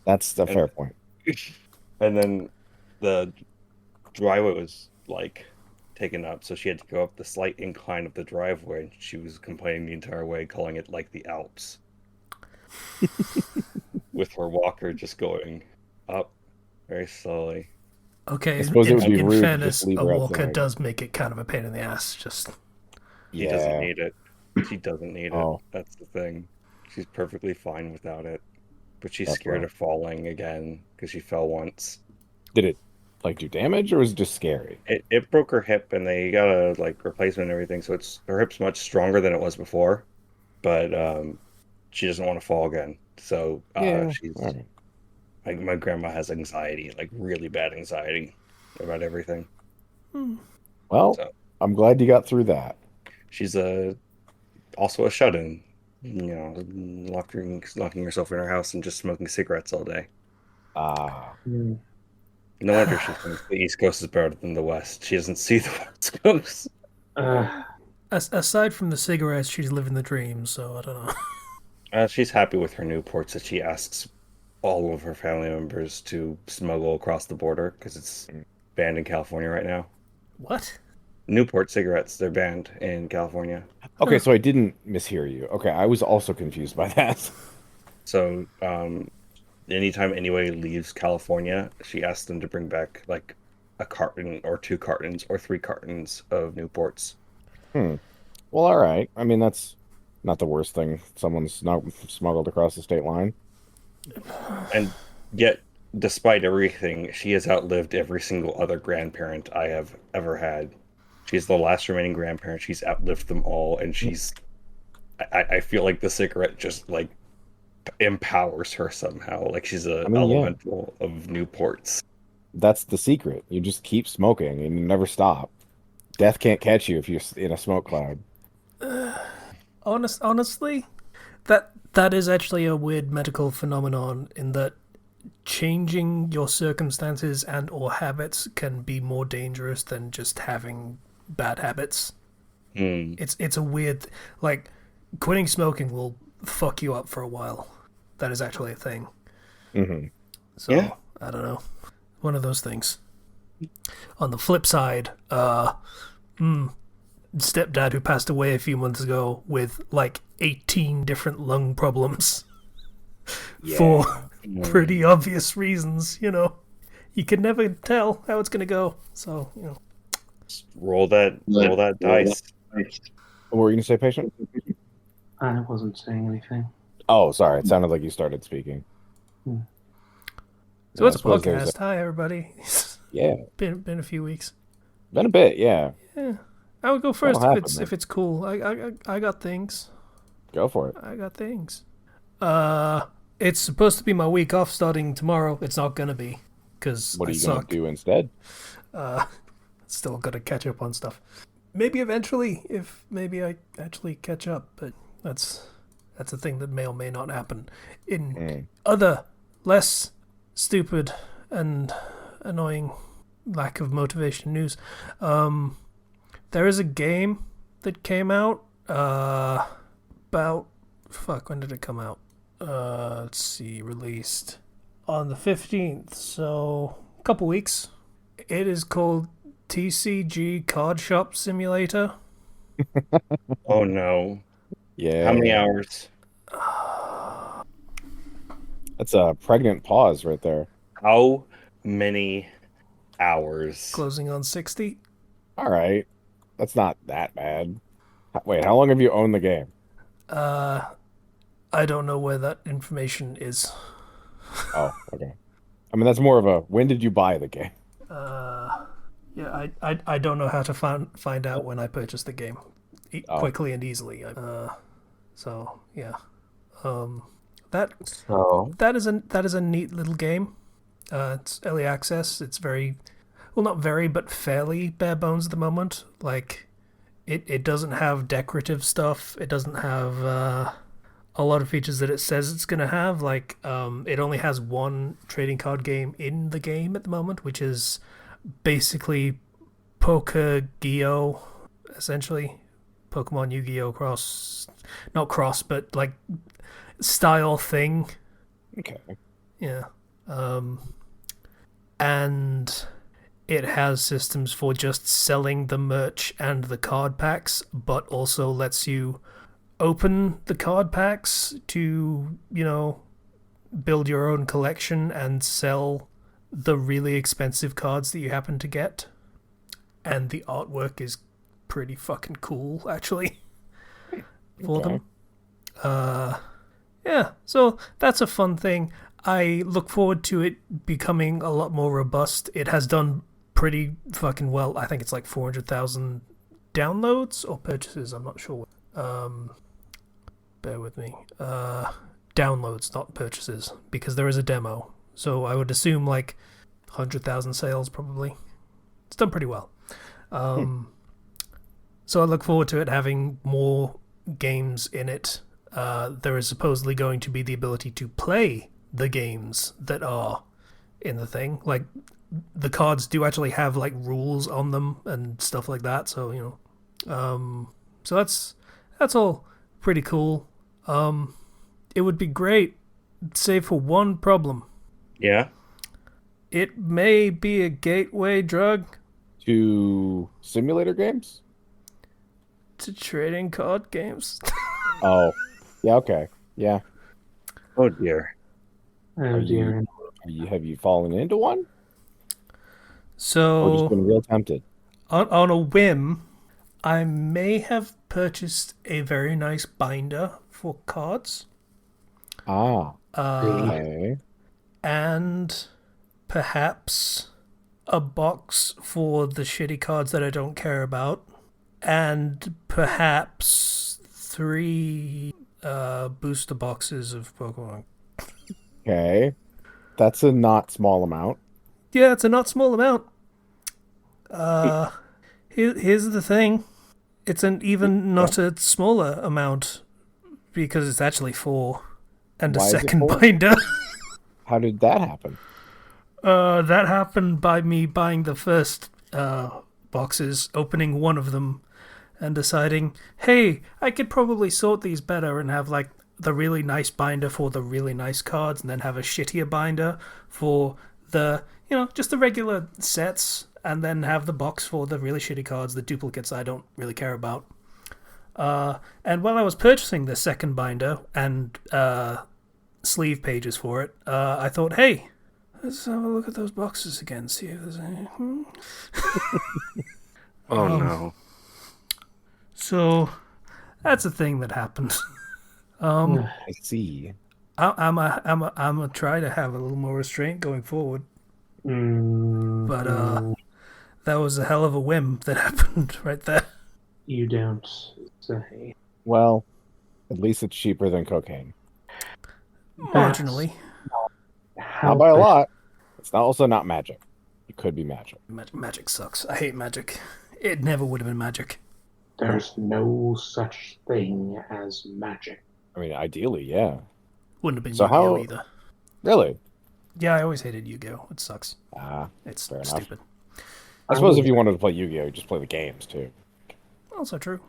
That's a and fair point. and then the driveway was like taken up, so she had to go up the slight incline of the driveway. She was complaining the entire way, calling it like the Alps, with her walker just going up very slowly. I Okay, suppose it would And be in rude to just fairness, leave a her walker outside. does make it kind of a pain in the ass. Just she doesn't Yeah. need it. She doesn't need it. Oh, That's the thing. She's perfectly fine without it. But she's that's scared rough. of falling again because she fell once. Did it like do damage or was it just scary? It broke her hip and they got a like replacement and everything, so it's her hip's much stronger than it was before. But she doesn't want to fall again. So Yeah. All she's right. like my grandma has anxiety, like really bad anxiety about everything. Well, So I'm glad you got through that. she's a also a shut-in, locking herself in her house and just smoking cigarettes all day. Ah, Hmm. No wonder she thinks the East Coast is better than the West. She doesn't see the West Coast. Uh, aside from the cigarettes, she's living the dream. So I don't know. She's happy with her Newports that she asks all of her family members to smuggle across the border because it's banned in California right now. What? Newport cigarettes, they're banned in California. okay. Huh. So I didn't mishear you. Okay, I was also confused by that. So, anytime anybody leaves California, she asks them to bring back like a carton or two cartons or three cartons of Newports. Hmm. Well, all right. I mean, that's not the worst thing. Someone's not smuggled across the state line. And yet, despite everything, she has outlived every single other grandparent I have ever had. She's the last remaining grandparent. She's outlived them all, and I feel like the cigarette just like empowers her somehow. Like she's a I mean, yeah, elemental of Newports. that's the secret. You just keep smoking and you never stop. Death can't catch you if you're in a smoke cloud. Honestly, that is actually a weird medical phenomenon in that changing your circumstances and or habits can be more dangerous than just having bad habits. Hmm. It's a weird like quitting smoking will fuck you up for a while. That is actually a thing. Hmm. Yeah. So I don't know. One of those things. On the flip side, stepdad who passed away a few months ago with like 18 different lung problems for Yeah. pretty Hmm. obvious reasons, you know. You can never tell how it's going to go. So, you know. Roll that dice. What were you gonna say, patient? I wasn't saying anything. Oh, sorry. It sounded like you started speaking. Hmm. So Yeah, I it's a suppose there's a podcast. Hi, everybody. yeah. Been a few weeks. Been a bit, yeah. Yeah. I would go That'll first happen, man. if it's cool. I got things. Go for it. I got things. It's supposed to be my week off starting tomorrow. It's not gonna be because What I are you gonna suck. do instead? Still got to catch up on stuff. Maybe eventually, if maybe I actually catch up, but that's a thing that may or may not happen. In Mm. other less stupid and annoying lack of motivation news, there is a game that came out about fuck when did it come out? Let's see, released on the 15th, so a couple weeks. It is called TCG Card Shop Simulator. Oh no. How many Yeah. hours? That's a pregnant pause right there. How many hours? Closing on 60. All right. That's not that bad. Wait, how long have you owned the game? I don't know where that information is. Oh, okay. I mean, that's more of a when did you buy the game? Yeah, I don't know how to find out when I purchased the game Oh, quickly and easily. So yeah, that So, that is a neat little game. It's early access. It's very well, not very, but fairly bare bones at the moment. Like it doesn't have decorative stuff. It doesn't have a lot of features that it says it's gonna have. Like it only has one trading card game in the game at the moment, which is basically Poker Geo, essentially. Pokemon Yu-Gi-Oh cross, not cross, but like style thing. okay. Yeah. And it has systems for just selling the merch and the card packs, but also lets you open the card packs to, build your own collection and sell the really expensive cards that you happen to get. And the artwork is pretty fucking cool, actually, for Okay. them. Yeah, so that's a fun thing. I look forward to it becoming a lot more robust. It has done pretty fucking well. I think it's like 400,000 downloads or purchases. I'm not sure. Bear with me. Downloads, not purchases, because there is a demo. So I would assume like 100,000 sales probably. It's done pretty well. So I look forward to it having more games in it. There is supposedly going to be the ability to play the games that are in the thing. Like, the cards do actually have like rules on them and stuff like that. So so that's all pretty cool. It would be great, save for one problem. Yeah. It may be a gateway drug To simulator games? to trading card games. Oh, yeah. Okay. Yeah. Oh dear. Oh dear. Have you fallen into one, or just So been real tempted? on a whim, I may have purchased a very nice binder for cards. Ah. Uh, Okay. and perhaps a box for the shitty cards that I don't care about, and perhaps 3 booster boxes of Pokemon. Okay. That's a not small amount. Yeah, it's a not small amount. Here's the thing. It's an even not a smaller amount because it's actually 4 and a Why is it second 4? binder. How did that happen? That happened by me buying the first boxes, opening one of them, and deciding, hey, I could probably sort these better and have like the really nice binder for the really nice cards, and then have a shittier binder for the, just the regular sets, and then have the box for the really shitty cards, the duplicates I don't really care about. And while I was purchasing the second binder and sleeve pages for it, I thought, hey, let's have a look at those boxes again, see if there's any. Oh no. So that's a thing that happened. I see. I'm a try to have a little more restraint going forward, but that was a hell of a whim that happened right there. You don't say. Well, at least it's cheaper than cocaine. Marginally. Not by a lot. It's also not magic. It could be magic. Magic sucks. I hate magic. It never would have been magic. There's no such thing as magic. I mean, ideally, yeah. Wouldn't have been So Yu-Gi-Oh how- either. Really? Yeah, I always hated Yu-Gi-Oh. It sucks. Ah, It's fair enough. stupid. I suppose if you wanted to play Yu-Gi-Oh, you just play the games too. Also true.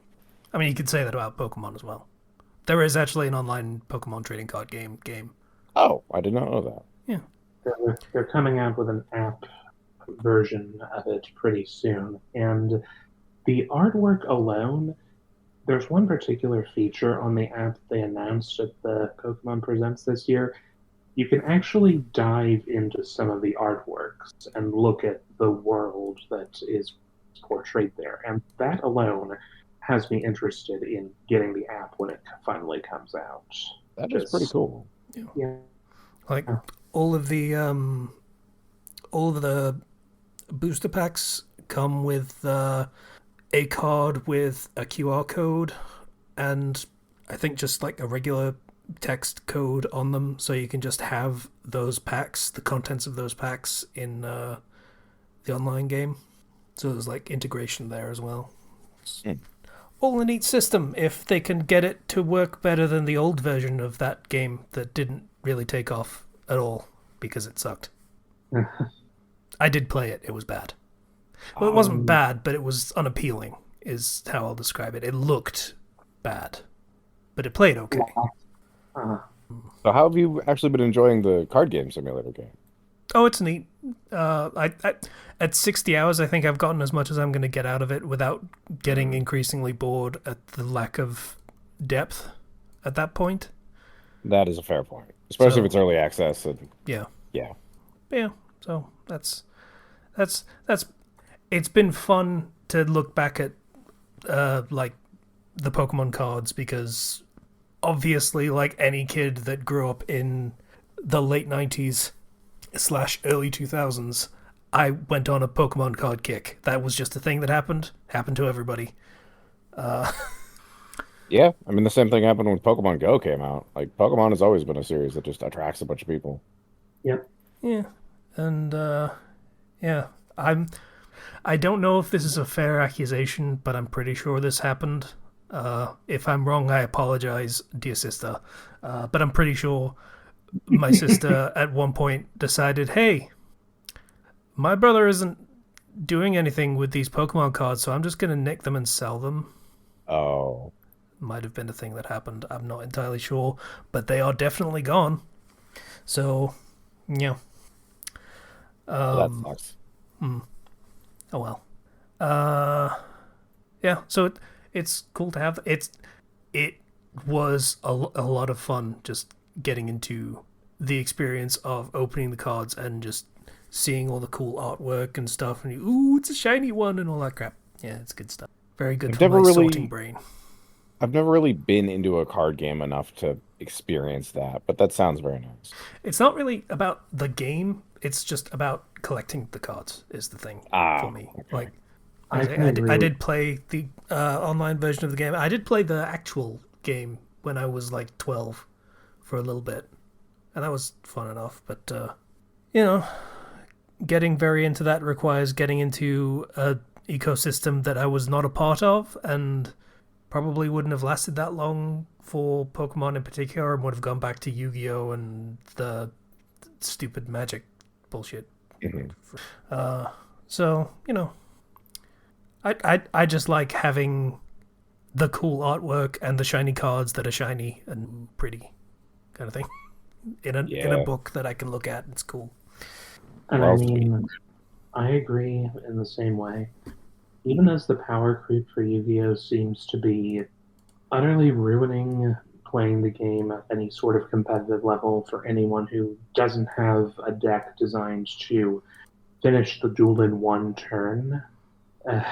I mean, you could say that about Pokemon as well. There is actually an online Pokemon trading card game. Oh, I did not know that. They're coming out with an app version of it pretty soon, and the artwork alone, there's one particular feature on the app they announced at the Pokemon Presents this year. You can actually dive into some of the artworks and look at the world that is portrayed there, and that alone has me interested in getting the app when it finally comes out. That is pretty cool. Yeah. Like all of the booster packs come with a card with a QR code, and I think just like a regular text code on them, so you can just have those packs, the contents of those packs in the online game. So there's like integration there as well. All a neat system if they can get it to work better than the old version of that game that didn't really take off at all because it sucked. I did play it. It was bad. Well, it wasn't bad, but it was unappealing, is how I'll describe it. It looked bad, but it played okay. So how have you actually been enjoying the card game simulator game? Oh, it's neat. At 60 hours, I think I've gotten as much as I'm going to get out of it without getting increasingly bored at the lack of depth at that point. That is a fair point, especially if So it's early access. And yeah, yeah, yeah. So that's it's been fun to look back at like the Pokemon cards because obviously, like any kid that grew up in the late 90s slash early 2000s, I went on a Pokemon card kick. That was just a thing that happened to everybody. yeah. I mean, the same thing happened when Pokemon Go came out. Like Pokemon has always been a series that just attracts a bunch of people. Yep. Yeah, and yeah, I don't know if this is a fair accusation, but I'm pretty sure this happened. If I'm wrong, I apologize, dear sister. But I'm pretty sure my sister at one point decided, hey, my brother isn't doing anything with these Pokemon cards, so I'm just going to nick them and sell them. Oh, Might have been a thing that happened. I'm not entirely sure, but they are definitely gone. So, yeah. well, that sucks. Oh well. Yeah. So it's cool to have. It was a lot of fun just getting into the experience of opening the cards and just seeing all the cool artwork and stuff. And ooh, it's a shiny one and all that crap. Yeah, it's good stuff. Very good I've for never my really, sorting brain. I've never really been into a card game enough to experience that, but that sounds very nice. It's not really about the game. It's just about collecting the cards is the thing for Ah, me. okay. Like I can I agree. did play the online version of the game. I did play the actual game when I was like 12 for a little bit, and that was fun enough. But you know, getting very into that requires getting into a ecosystem that I was not a part of, and probably wouldn't have lasted that long for Pokemon in particular, and would have gone back to Yu-Gi-Oh and the stupid Magic bullshit. Mhm. So you know, I just like having the cool artwork and the shiny cards that are shiny and pretty, kind of thing. In a Yeah. book that I can look at, it's cool. And Well, I mean, I agree in the same way. Even as the power creep for Yu-Gi-Oh seems to be utterly ruining playing the game at any sort of competitive level for anyone who doesn't have a deck designed to finish the duel in one turn, uh,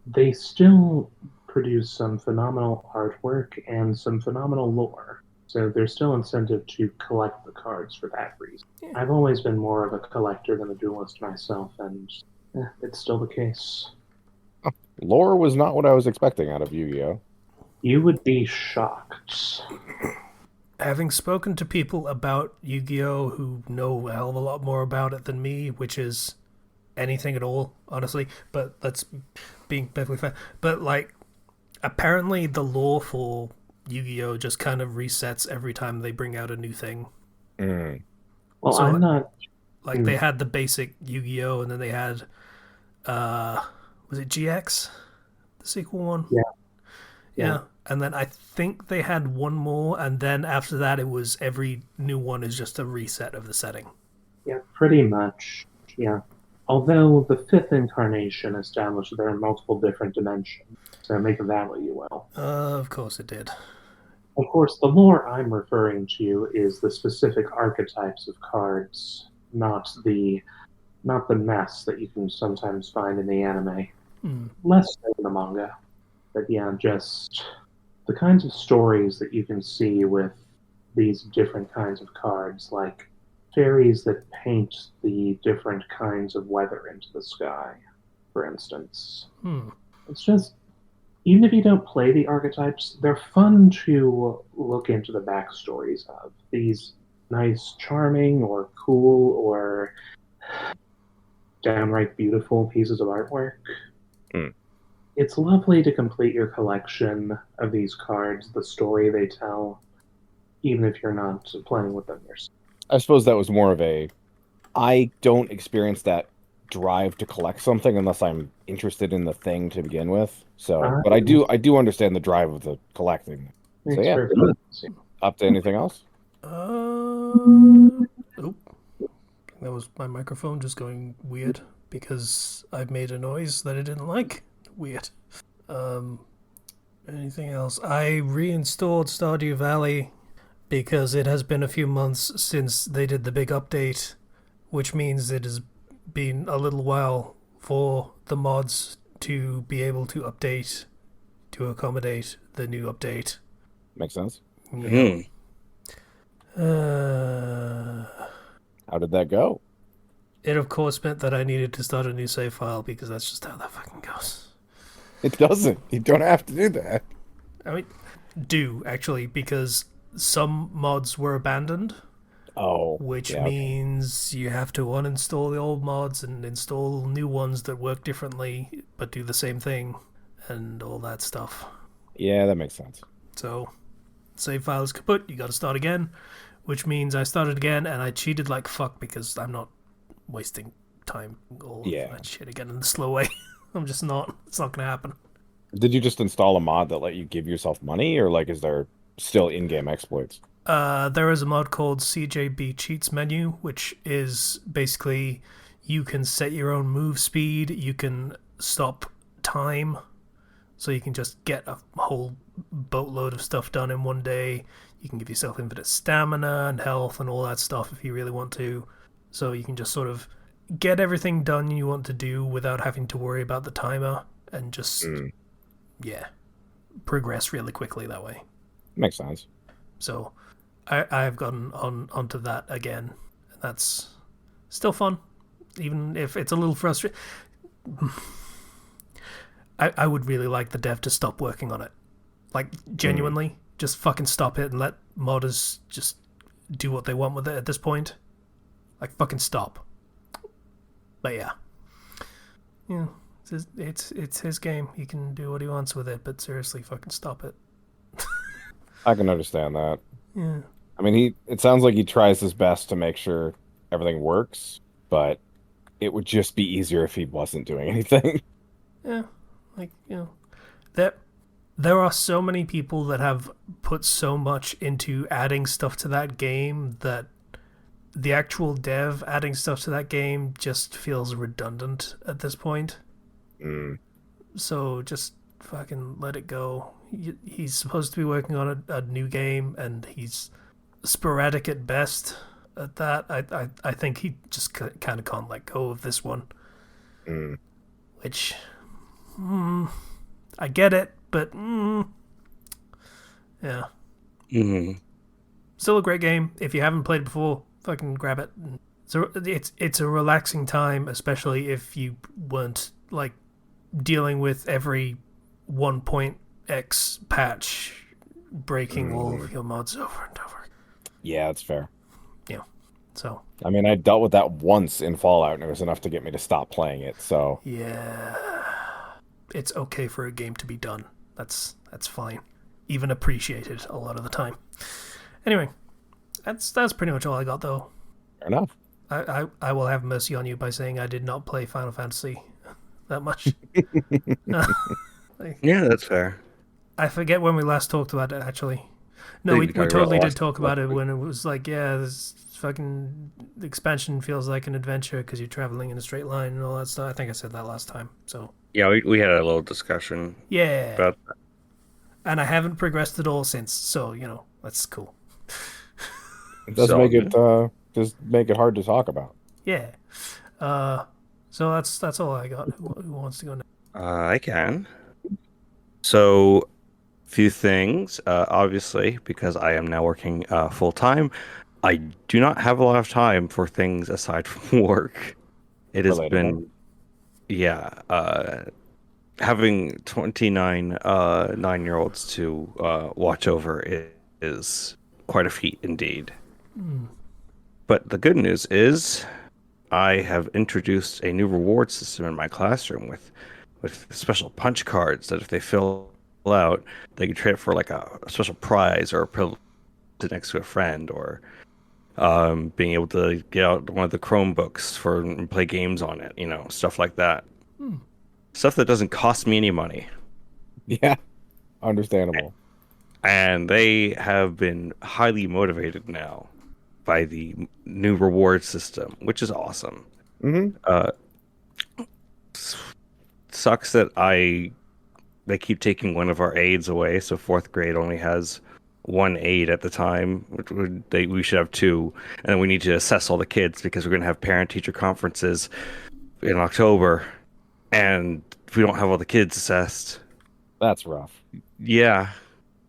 they still produce some phenomenal artwork and some phenomenal lore. So there's still incentive to collect the cards for that reason. Yeah. I've always been more of a collector than a duelist myself, and it's still the case. lore was not what I was expecting out of Yu-Gi-Oh. You would be shocked. Having spoken to people about Yu-Gi-Oh who know a hell of a lot more about it than me, which is anything at all, honestly. But that's being perfectly fair. But like, apparently the lore for Yu-Gi-Oh just kind of resets every time they bring out a new thing. Mm. Well, So- I'm not. Like they had the basic Yu-Gi-Oh, and then they had, was it GX, the sequel one? Yeah. And then I think they had one more, and then after that, it was every new one is just a reset of the setting. Yeah, pretty much. Yeah. Although the fifth incarnation established there are multiple different dimensions, so make of that what you will. Of course it did. Of course, the lore I'm referring to is the specific archetypes of cards, not the mess that you can sometimes find in the anime. Less so in the manga. But yeah, just the kinds of stories that you can see with these different kinds of cards, like fairies that paint the different kinds of weather into the sky, for instance. It's just, even if you don't play the archetypes, they're fun to look into the backstories of. These nice, charming, or cool, or downright beautiful pieces of artwork. Mm. It's lovely to complete your collection of these cards, the story they tell, even if you're not playing with them yourself. I suppose that was more of a, I don't experience that drive to collect something unless I'm interested in the thing to begin with. So, but I do understand the drive of the collecting. So Makes yeah, perfect sense. up to anything else? Oh, that was my microphone just going weird because I made a noise that I didn't like. Weird. Um, anything else? I reinstalled Stardew Valley because it has been a few months since they did the big update, which means it has been a little while for the mods to be able to update to accommodate the new update. Makes sense. Yeah. Hmm. How did that go? It of course meant that I needed to start a new save file because that's just how that fucking goes. It doesn't. You don't have to do that. I mean, do actually because some mods were abandoned, Oh, which yeah, okay. means you have to uninstall the old mods and install new ones that work differently but do the same thing and all that stuff. Yeah, that makes sense. So, save file is kaput, you gotta start again, which means I started again and I cheated like fuck because I'm not wasting time all of Yeah. that shit again in the slow way. I'm just not. It's not gonna happen. Did you just install a mod that let you give yourself money, or like is there still in-game exploits? There is a mod called CJB Cheats menu, which is basically you can set your own move speed, you can stop time, so you can just get a whole boatload of stuff done in one day. You can give yourself infinite stamina and health and all that stuff if you really want to. So you can just sort of get everything done you want to do without having to worry about the timer and just, Mm, yeah, progress really quickly that way. makes sense. So I've gotten onto that again. And that's still fun, even if it's a little frustrating. I would really like the dev to stop working on it. Like, Mm. genuinely, just fucking stop it and let modders just do what they want with it at this point. Like, fucking stop. But yeah. Yeah. It's his game. He can do what he wants with it, but seriously, fucking stop it. I can understand that. Yeah. I mean, it sounds like he tries his best to make sure everything works, but it would just be easier if he wasn't doing anything. Yeah. Like, there there are so many people that have put so much into adding stuff to that game that the actual dev adding stuff to that game just feels redundant at this point. Mm. So just fucking let it go. He's supposed to be working on a new game, and he's sporadic at best at that. I think he just kind of can't let go of this one, Mm. which I get it, but yeah, Hmm. still a great game. If you haven't played it before, fucking grab it. So it's a relaxing time, especially if you weren't like dealing with every 1.x patch breaking all of your mods over and over. Yeah, that's fair. Yeah. So I mean, I dealt with that once in Fallout, and it was enough to get me to stop playing it. So, yeah, it's okay for a game to be done. That's fine. Even appreciated a lot of the time. Anyway, that's pretty much all I got though. fair enough. I will have mercy on you by saying I did not play Final Fantasy that much. Yeah, that's fair. I forget when we last talked about it, actually. No, I we think we talked totally about it did talk about it when it was like, yeah, this fucking expansion feels like an adventure because you're traveling in a straight line and all that stuff. I think I said that last time. So, Yeah, we had a little discussion yeah. about that. And I haven't progressed at all since, so, that's cool. It does So make good. just make it hard to talk about. Yeah. So that's all I got. Who wants to go next? I can. So, few things. Obviously, because I am now working full time, I do not have a lot of time for things aside from work. It has Relatable. been, yeah, having 29 9-year-olds to watch over is quite a feat indeed. But the good news is I have introduced a new reward system in my classroom with special punch cards that if they fill out, they can trade it for like a special prize or a privilege next to a friend, or being able to get out one of the Chromebooks for and play games on it, stuff like that. Stuff that doesn't cost me any money. Yeah, understandable. and they have been highly motivated now by the new reward system, which is awesome. Hmm. Uh, Sucks that they keep taking one of our aides away, so fourth grade only has one aide at the time. We should have two, and then we need to assess all the kids because we're going to have parent-teacher conferences in October, and if we don't have all the kids assessed, That's rough. yeah.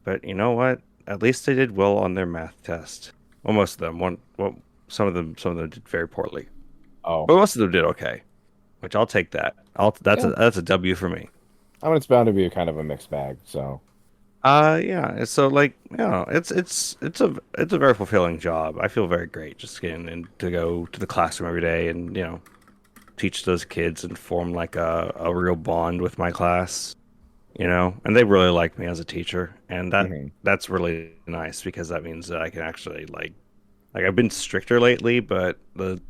But you know what? At least they did well on their math test. Well, most of them. Some of them did very poorly, Oh, but most of them did okay, which I'll take that. yeah. That's a W for me. I mean, it's bound to be a kind of a mixed bag. So, Yeah. So like, it's a very fulfilling job. I feel very great just getting in to go to the classroom every day and teach those kids and form like a real bond with my class. And they really like me as a teacher, and mhm. that's really nice because that means that I can actually like I've been stricter lately, but it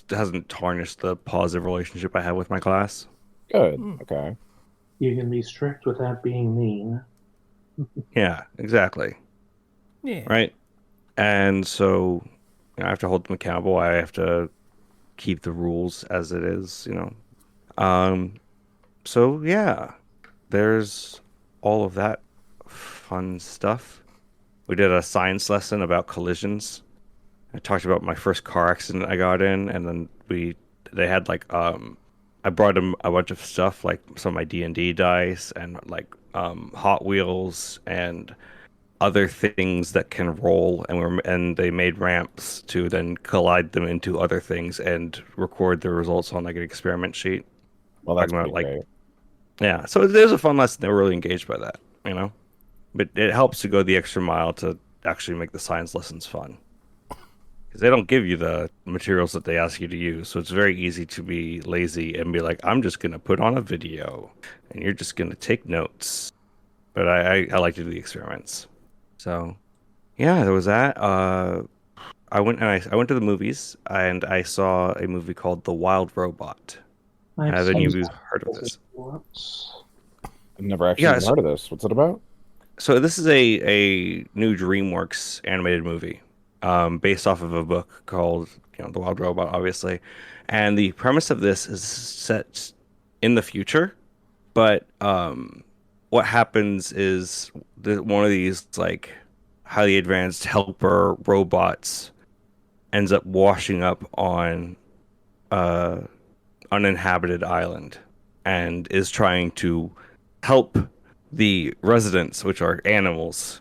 hasn't tarnished the positive relationship I have with my class. Good. Hmm. Okay. You can be strict without being mean. Yeah, exactly. Yeah. Right. And so I have to hold them accountable. I have to keep the rules as it is. Um, so yeah, there's all of that fun stuff. We did a science lesson about collisions. I talked about my first car accident I got in, and then they had I brought them a bunch of stuff like some of my D&D dice and like Hot Wheels and other things that can roll, and they made ramps to then collide them into other things and record the results on like an experiment sheet. Well, that's Talking about pretty like great. yeah, so there's a fun lesson. They were really engaged by that, but it helps to go the extra mile to actually make the science lessons fun. Because they don't give you the materials that they ask you to use. So it's very easy to be lazy and be like, I'm just going to put on a video and you're just going to take notes. But I like to do the experiments. So yeah, there was that. I went to the movies and I saw a movie called The Wild Robot. I've Have any seen of you heard of samples this? once. I've never actually Yeah, even heard of this. What's it about? so this is a new DreamWorks animated movie, based off of a book called, The Wild Robot, obviously. And the premise of this is set in the future, but what happens is one of these like highly advanced helper robots ends up washing up on uh uninhabited island and is trying to help the residents, which are animals,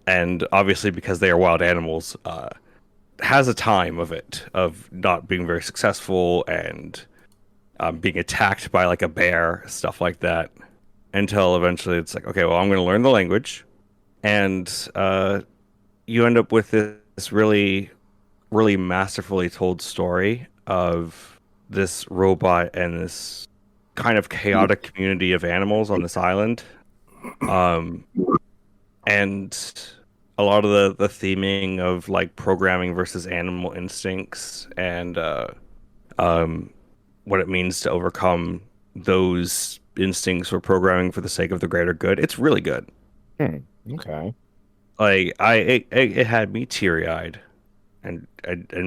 and obviously because they are wild animals, has a time of it of not being very successful and being attacked by like a bear, stuff like that, until eventually it's like, okay, well, I'm going to learn the language, and you end up with this really, really masterfully told story of this robot and this kind of chaotic community of animals on this island. Um, and a lot of the theming of like programming versus animal instincts and um, what it means to overcome those instincts or programming for the sake of the greater good. It's really good. Hmm. Okay. Like it had me teary eyed and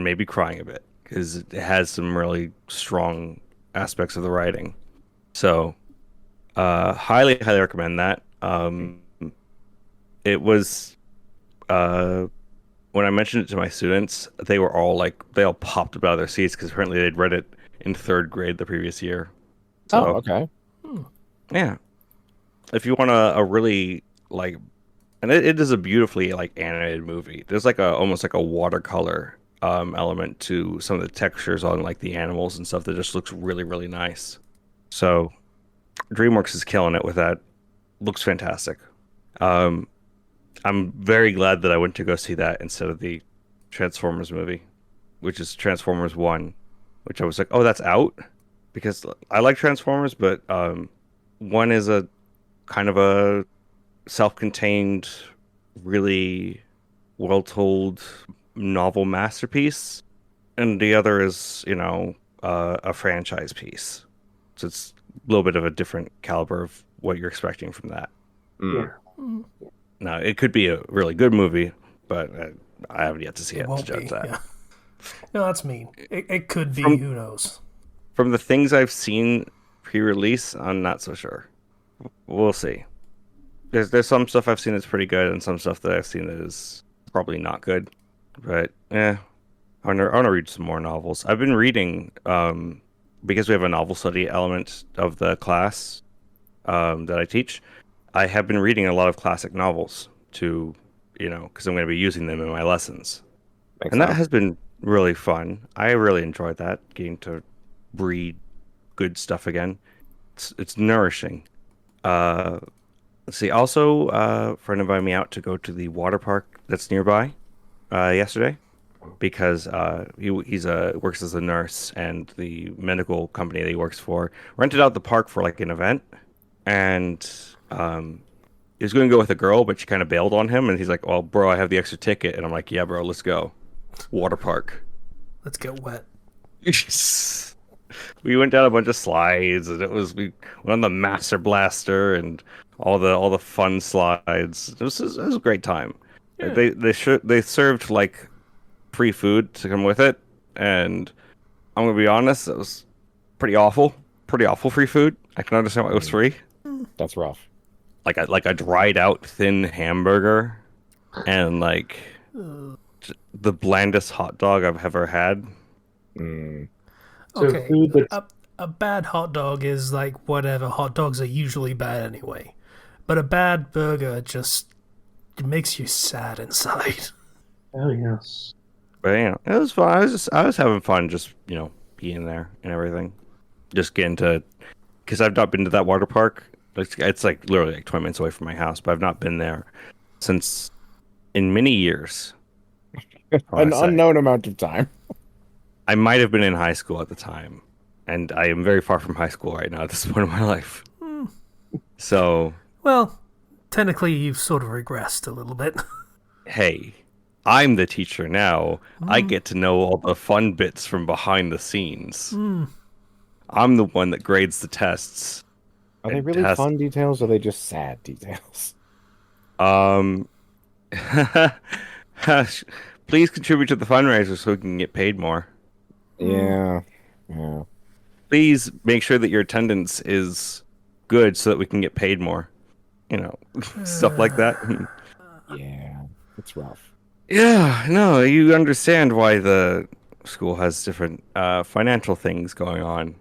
maybe crying a bit because it has some really strong aspects of the writing. So highly recommend that. It was uh when I mentioned it to my students, they all popped up out of their seats because apparently they'd read it in third grade the previous year. Oh, So okay. Hmm. yeah, if you want a really like, and it is a beautifully like animated movie. There's like a almost like a watercolor element to some of the textures on like the animals and stuff that just looks really really nice. So DreamWorks is killing it with that. Looks fantastic. Um, I'm very glad that I went to go see that instead of the Transformers movie, which is Transformers 1, which I was like, oh, that's out? Because I like Transformers, but 1 is a kind of a self-contained, really well-told novel masterpiece, and the other is, a franchise piece. So it's a little bit of a different caliber of what you're expecting from that. Mm. Yeah. Hmm. Now, it could be a really good movie, but I haven't yet to see It it to won't judge be. that. Yeah. No, that's mean. It could be. From Who knows? from the things I've seen pre-release, I'm not so sure. We'll see. There's some stuff I've seen that's pretty good, and some stuff that I've seen that is probably not good. But I want to read some more novels. I've been reading because we have a novel study element of the class that I teach. I have been reading a lot of classic novels to, because I'm going to be using them in my lessons. Makes And that sense. has been really fun. I really enjoyed that, getting to read good stuff again. It's nourishing. Uh, let's see. Also, a friend invited me out to go to the water park that's nearby yesterday because he's works as a nurse, and the medical company that he works for rented out the park for like an event, and he was going to go with a girl, but she kind of bailed on him, and he's like, "Well, bro, I have the extra ticket," and I'm like, "Yeah, bro, let's go, water park." Let's get wet. We went down a bunch of slides, and we went on the Master Blaster and all the fun slides. It was a great time. Yeah. They served like free food to come with it, and I'm gonna be honest, it was pretty awful free food. I can understand why it was Mm, free. that's rough. Like a dried out thin hamburger and like the blandest hot dog I've ever had. Mm, So Okay. food that's A bad hot dog is like whatever. Hot dogs are usually bad anyway. But a bad burger just it makes you sad inside. oh yes. But it was fun. I was having fun just being there and everything. Just getting to because I've not been to that water park. It's like literally like 20 minutes away from my house, but I've not been there since in many years. I want an to say unknown amount of time. I might have been in high school at the time, and I am very far from high school right now at this point in my life. So Well, technically you've sort of regressed a little bit. hey, I'm the teacher now. I get to know all the fun bits from behind the scenes. I'm the one that grades the tests. Are they And really fun details, or are they just sad details? Um, please contribute to the fundraiser so we can get paid more. Yeah. Yeah. Please make sure that your attendance is good so that we can get paid more. Stuff like that. Yeah. It's rough. Yeah, no, you understand why the school has different financial things going on.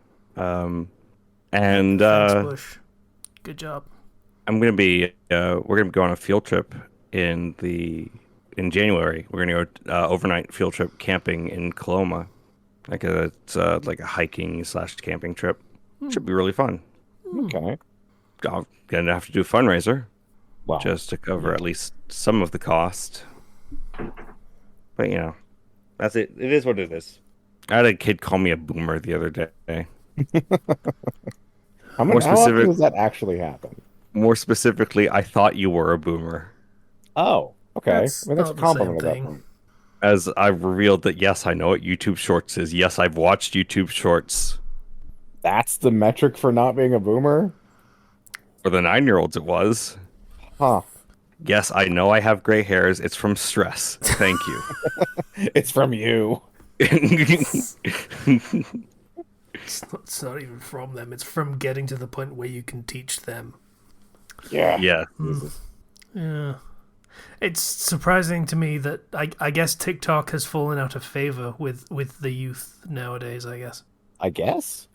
And Thanks, Bush. Good job. we're gonna go on a field trip in January. We're gonna go overnight field trip camping in Coloma. It's like a hiking / camping trip. Should be really fun. Okay. I'm gonna have to do a fundraiser Well, just to cover at least some of the cost. But that's it. It is what it is. I had a kid call me a boomer the other day. how More how often specific, does that actually happen? more specifically, I thought you were a boomer. Oh, okay. That's I mean, that's a not the same compliment at that thing. point. As I've revealed that yes, I know what YouTube Shorts is. Yes, I've watched YouTube Shorts. That's the metric for not being a boomer? For the 9-year-olds, it was. Huh. Yes, I know I have gray hairs. It's from stress. Thank you. It's from you. It's not even from them. It's from getting to the point where you can teach them. Yeah. Yeah. Jesus. Yeah. It's surprising to me that I guess TikTok has fallen out of favor with the youth nowadays, I guess. I guess.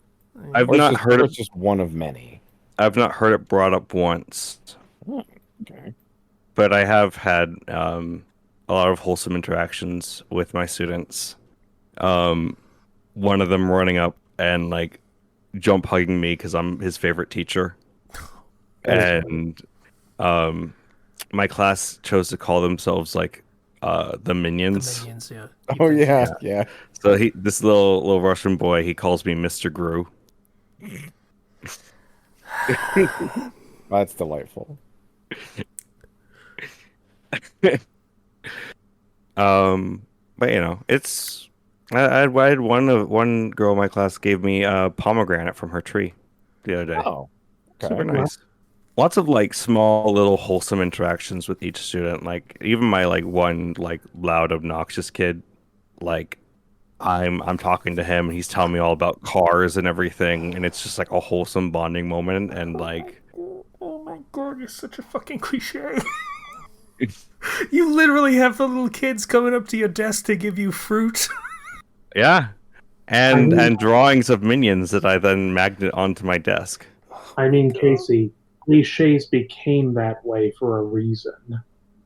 I've Or it's not just, heard or it. it's just one of many. I've not heard it brought up once, Oh, okay. but I have had a lot of wholesome interactions with my students. One of them running up and like jump hugging me because I'm his favorite teacher, That is funny. and my class chose to call themselves like the The Minions. minions, yeah. Oh You yeah, Yeah. yeah. So this little Russian boy, he calls me Mr. Gru. That's delightful. But it's I had one girl in my class gave me a pomegranate from her tree the other day. Oh, Super okay. nice. lots of like small little wholesome interactions with each student. Like even my like one like loud obnoxious kid, like I'm talking to him and he's telling me all about cars and everything, and it's just like a wholesome bonding moment. And like Oh my god, you're such a fucking cliche. You literally have the little kids coming up to your desk to give you fruit. yeah, I mean, and drawings of minions that I then magnet onto my desk. Casey, cliches became that way for a reason.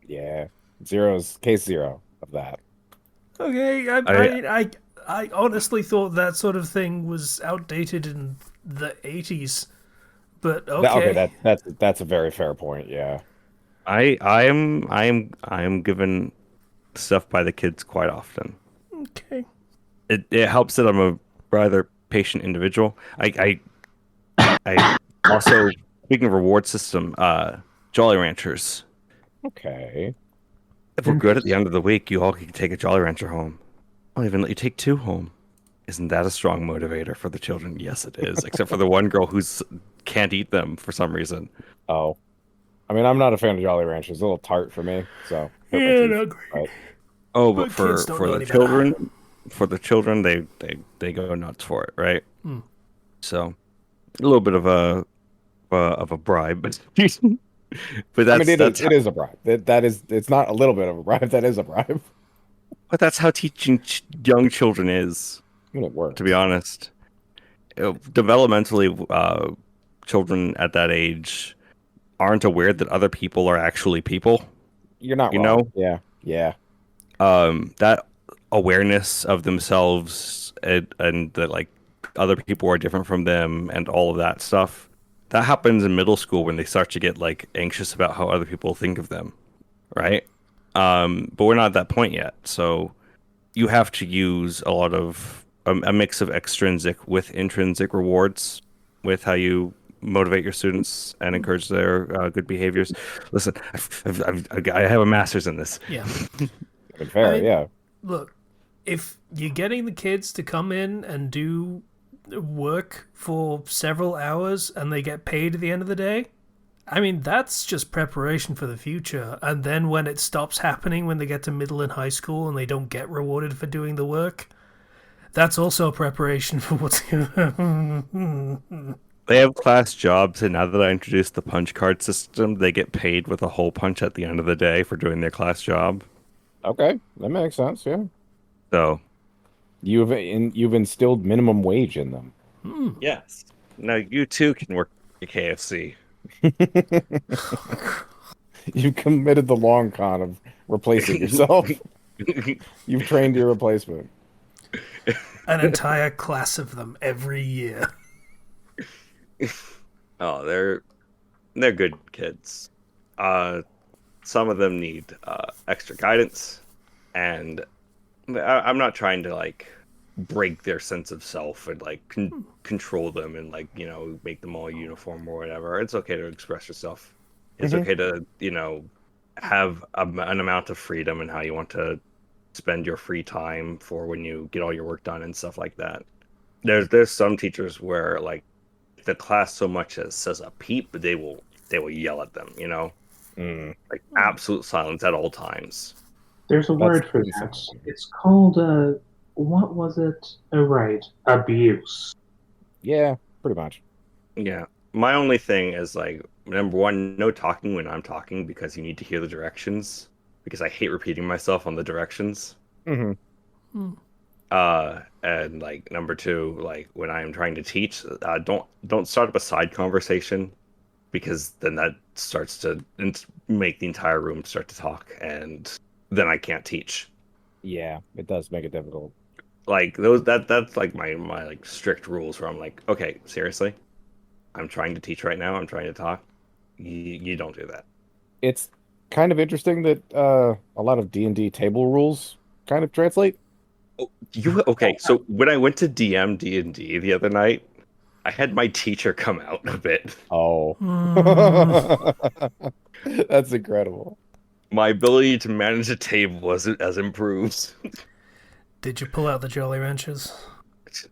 Yeah. Zero's case zero of that. Okay, I I honestly thought that sort of thing was outdated in the 80s, but Okay, okay. that's a very fair point. Yeah. I am given stuff by the kids quite often. Okay. It helps that I'm a rather patient individual. I also, speaking of reward system, Jolly Ranchers. Okay. If we're good at the end of the week, you all can take a Jolly Rancher home. I'll even let you take two home. Isn't that a strong motivator for the children? Yes, it is. Except for the one girl who's can't eat them for some reason. Oh, I mean, I'm not a fan of Jolly Ranchers. It's a little tart for me, so hurt my Yeah, teeth. no, great. But Oh, but But kids don't for know the any better. children, they go nuts for it, right? Hmm. So a little bit of a bribe, but I mean, that's it is a bribe. That is it's not a little bit of a bribe. That is a bribe. but that's how teaching young children is. I mean, it To be works. honest, developmentally, children at that age aren't aware that other people are actually people. You're not You wrong. know, Yeah, yeah. that awareness of themselves and that like other people are different from them and all of that stuff. That happens in middle school when they start to get like anxious about how other people think of them, right? But we're not at that point yet, so you have to use a lot of a mix of extrinsic with intrinsic rewards with how you motivate your students and encourage their good behaviors. Listen, I have a master's in this. Yeah. I mean, fair. I Yeah. look, if you're getting the kids to come in and do work for several hours and they get paid at the end of the day, I mean, that's just preparation for the future. And then when it stops happening, when they get to middle and high school and they don't get rewarded for doing the work, that's also preparation for what's going to. They have class jobs, and now that I introduced the punch card system, they get paid with a hole punch at the end of the day for doing their class job. Okay, that makes sense. Yeah. So, You've instilled minimum wage in them. yes. Now you too can work at KFC. You've committed the long con of replacing yourself. You've trained your replacement. An entire class of them every year. Oh, they're good kids. Some of them need extra guidance, and I'm not trying to like break their sense of self and like control them and like make them all uniform or whatever. It's okay to express yourself. It's okay to have an amount of freedom in how you want to spend your free time for when you get all your work done and stuff like that. There's some teachers where like if the class so much as says a peep, they will yell at them, Mm, like absolute silence at all times. There's a that's word for pretty that. simple. It's called, what was it? Oh, right. Abuse. Yeah, pretty much. Yeah. My only thing is like number one, no talking when I'm talking because you need to hear the directions because I hate repeating myself on the directions. Hmm. And like number two, like when I am trying to teach, don't start up a side conversation because then that starts to make the entire room start to talk and then I can't teach. Yeah, it does make it difficult. Like that's like my like strict rules where I'm like, okay, seriously, I'm trying to teach right now. I'm trying to talk. You don't do that. It's kind of interesting that a lot of D&D table rules kind of translate. Oh, okay? So when I went to DM D&D the other night, I had my teacher come out a bit. Oh. That's incredible. My ability to manage a table has improved. Did you pull out the Jolly Ranchers?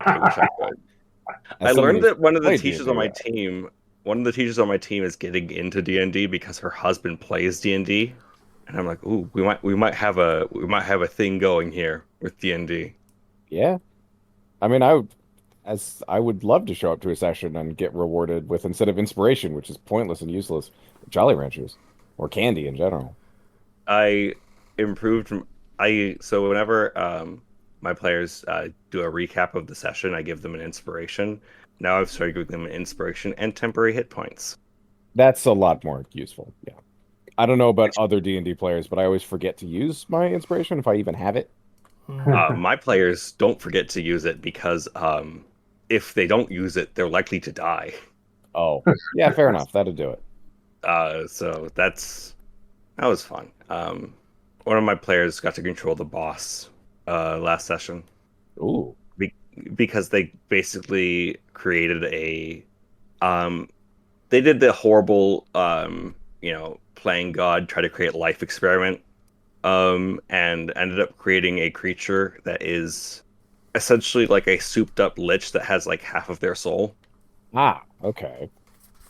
I wish I could. I As somebody learned that one of the who's played teachers D&D, on my yeah. team one of the teachers on my team is getting into D&D because her husband plays D&D, and I'm like, ooh, we might have a thing going here with D&D. Yeah. I mean, I would love to show up to a session and get rewarded with, instead of inspiration, which is pointless and useless, Jolly Ranchers or candy in general. I improved from I so whenever my players do a recap of the session, I give them an inspiration. Now I've started giving them an inspiration and temporary hit points. That's a lot more useful. Yeah. I don't know about other D&D players, but I always forget to use my inspiration if I even have it. My players don't forget to use it because if they don't use it, they're likely to die. Oh, yeah, fair enough. That'd do it. So that was fun. One of my players got to control the boss last session Ooh. be because they basically created a um, they did the horrible playing God try to create life experiment and ended up creating a creature that is essentially like a souped up lich that has like half of their soul Ah, okay.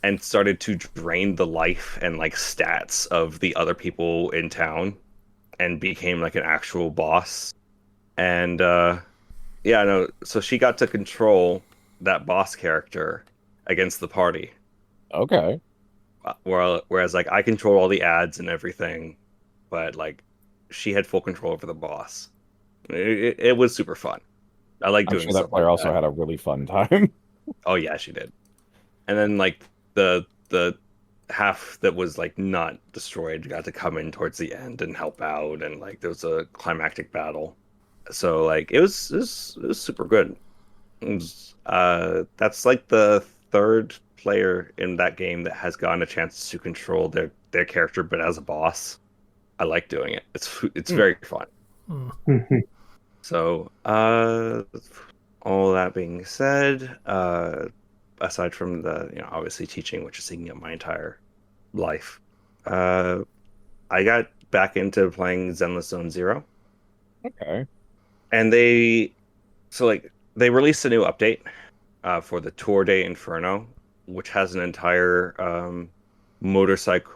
and started to drain the life and like stats of the other people in town and became like an actual boss. And yeah, no, so she got to control that boss character against the party. Okay. Whereas like I control all the ads and everything, but like she had full control over the boss. It was super fun. I like I'm doing sure that stuff player like also that. had a really fun time. Oh yeah, she did. And then like the half that was like not destroyed got to come in towards the end and help out, and like there was a climactic battle. So like it was super good. That's like the third player in that game that has gotten a chance to control their character, but as a boss. I like doing it. It's Hmm. very fun. So, all that being said, aside from the obviously teaching, which is taking up my entire life, uh, I got back into playing Zenless Zone Zero, Okay. and they released a new update for the Tour de Inferno, which has an entire motorcycle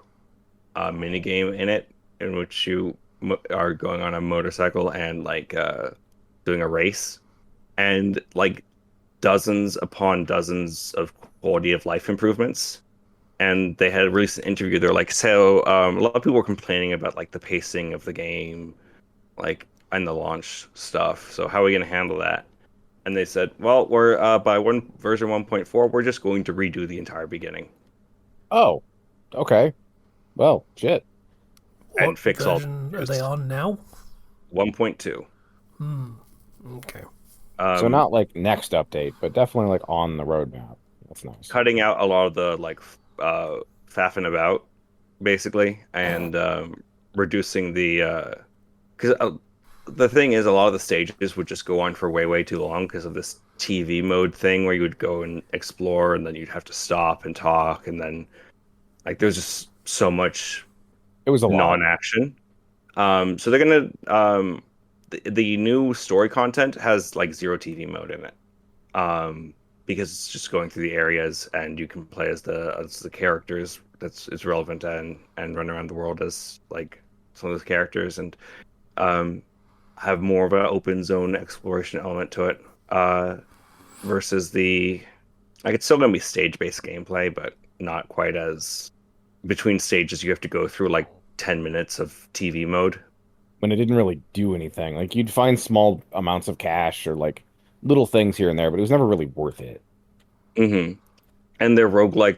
mini game in it, in which you are going on a motorcycle and like doing a race, and like dozens upon dozens of quality of life improvements. And they had released an interview. They're like, so a lot of people were complaining about like the pacing of the game, like and the launch stuff. So how are we going to handle that? And they said, well, we're by one version 1.4, we're just going to redo the entire beginning Oh, okay. Well, shit. and What fix all the version are they issues. on now? 1.2. Okay. So Um, not like next update, but definitely like on the roadmap. That's nice. cutting out a lot of the like faffing about basically and reducing because the thing is a lot of the stages would just go on for way too long because of this TV mode thing where you would go and explore and then you'd have to stop and talk and then like there's just so much It was a lot. non-action. So they're gonna the new story content has like zero TV mode in it. um, because it's just going through the areas and you can play as the characters that's is relevant and run around the world as like some of those characters and um, have more of an open zone exploration element to it versus the like it's still going to be stage based gameplay but not quite as between stages you have to go through like 10 minutes of TV mode. When it didn't really do anything. Like you'd find small amounts of cash or like little things here and there, but it was never really worth it. hmm and their roguelike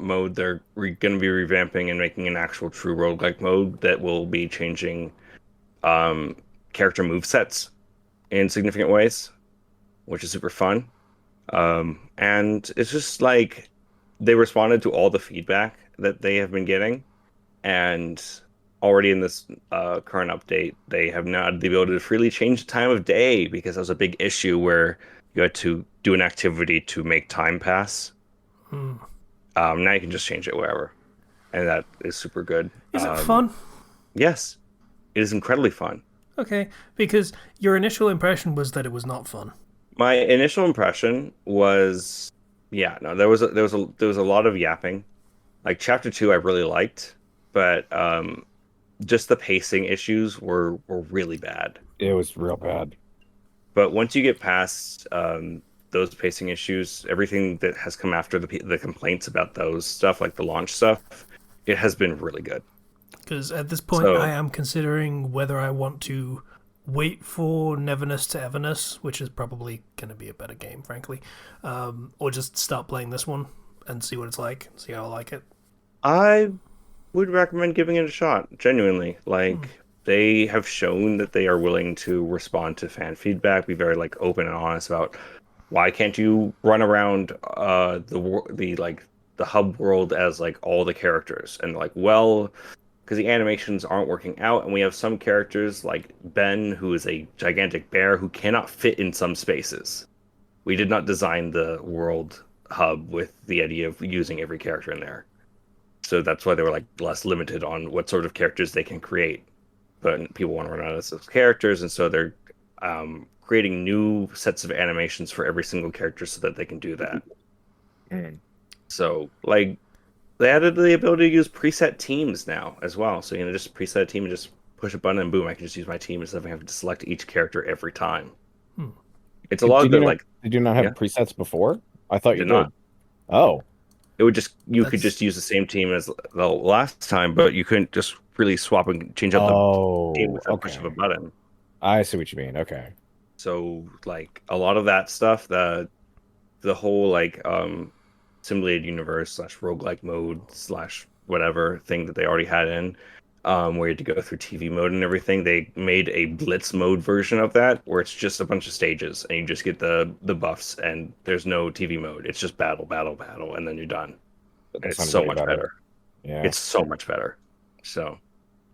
mode, they're going to be revamping and making an actual true roguelike mode that will be changing um, character move sets in significant ways, which is super fun. And it's just like they responded to all the feedback that they have been getting, and already in this current update, they have now the ability to freely change the time of day because that was a big issue where you had to do an activity to make time pass. Now you can just change it wherever, and that is super good. Is it fun? Yes, it is incredibly fun. Okay, because your initial impression was that it was not fun. My initial impression was Yeah, no, there was a lot of yapping. Like chapter two, I really liked, but just the pacing issues were really bad. It was real bad. But once you get past those pacing issues, everything that has come after the complaints about those stuff, like the launch stuff, it has been really good. Because at this point, I So am considering whether I want to wait for Neverness to Everness, which is probably going to be a better game, frankly, or just start playing this one and see what it's like, see how I like it. I would recommend giving it a shot, genuinely. Hmm. Like they have shown that they are willing to respond to fan feedback, be very like open and honest about why can't you run around the hub world as like all the characters and like well because the animations aren't working out and we have some characters like Ben who is a gigantic bear who cannot fit in some spaces. We did not design the world hub with the idea of using every character in there. So that's why they were like less limited on what sort of characters they can create. But people want to run out of those characters, and so they're creating new sets of animations for every single character so that they can do that. Mm. So like they added the ability to use preset teams now as well. So just preset a team and just push a button and boom, I can just use my team instead of having to select each character every time. Hmm. It's a lot of the like Did you not have yeah, presets before? I thought you did not. did. Oh, It would just you could That's just use the same team as the last time, but you couldn't just really swap and change out the team oh, with a push of a okay. button. I see what you mean. Okay. So like a lot of that stuff, the whole like simulated universe slash roguelike mode slash whatever thing that they already had in, where you had to go through TV mode and everything, they made a blitz mode version of that where it's just a bunch of stages and you just get the buffs and there's no TV mode. It's just battle, battle, battle, and then you're done. And That it's sounds so way much better. better. Yeah. It's so much better. So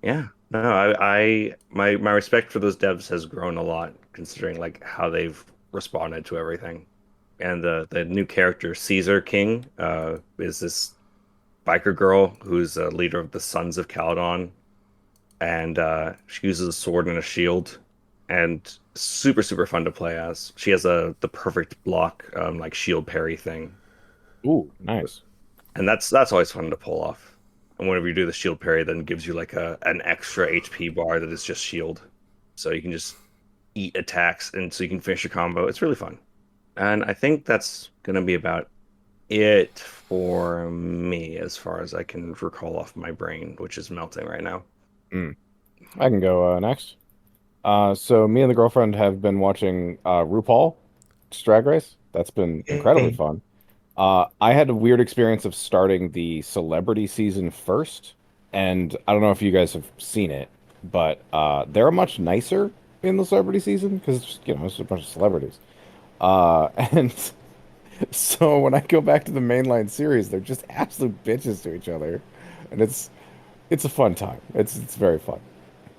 yeah, no, my respect for those devs has grown a lot considering like how they've responded to everything. And the new character Caesar King is this biker girl who's a leader of the Sons of Caledon, and she uses a sword and a shield, and super fun to play as. She has the perfect block like shield parry thing, Ooh, nice. and that's always fun to pull off. And whenever you do the shield parry, then gives you like a an extra HP bar that is just shield, so you can just eat attacks, and so you can finish your combo. It's really fun, and I think that's gonna be about it for me as far as I can recall off my brain, which is melting right now. Mm. I can go next. So me and the girlfriend have been watching RuPaul's Drag Race. That's been incredibly Yay. fun. I had a weird experience of starting the celebrity season first, and I don't know if you guys have seen it, but they're much nicer in the celebrity season because it's a bunch of celebrities. And so when I go back to the mainline series, they're just absolute bitches to each other, and it's a fun time. It's very fun.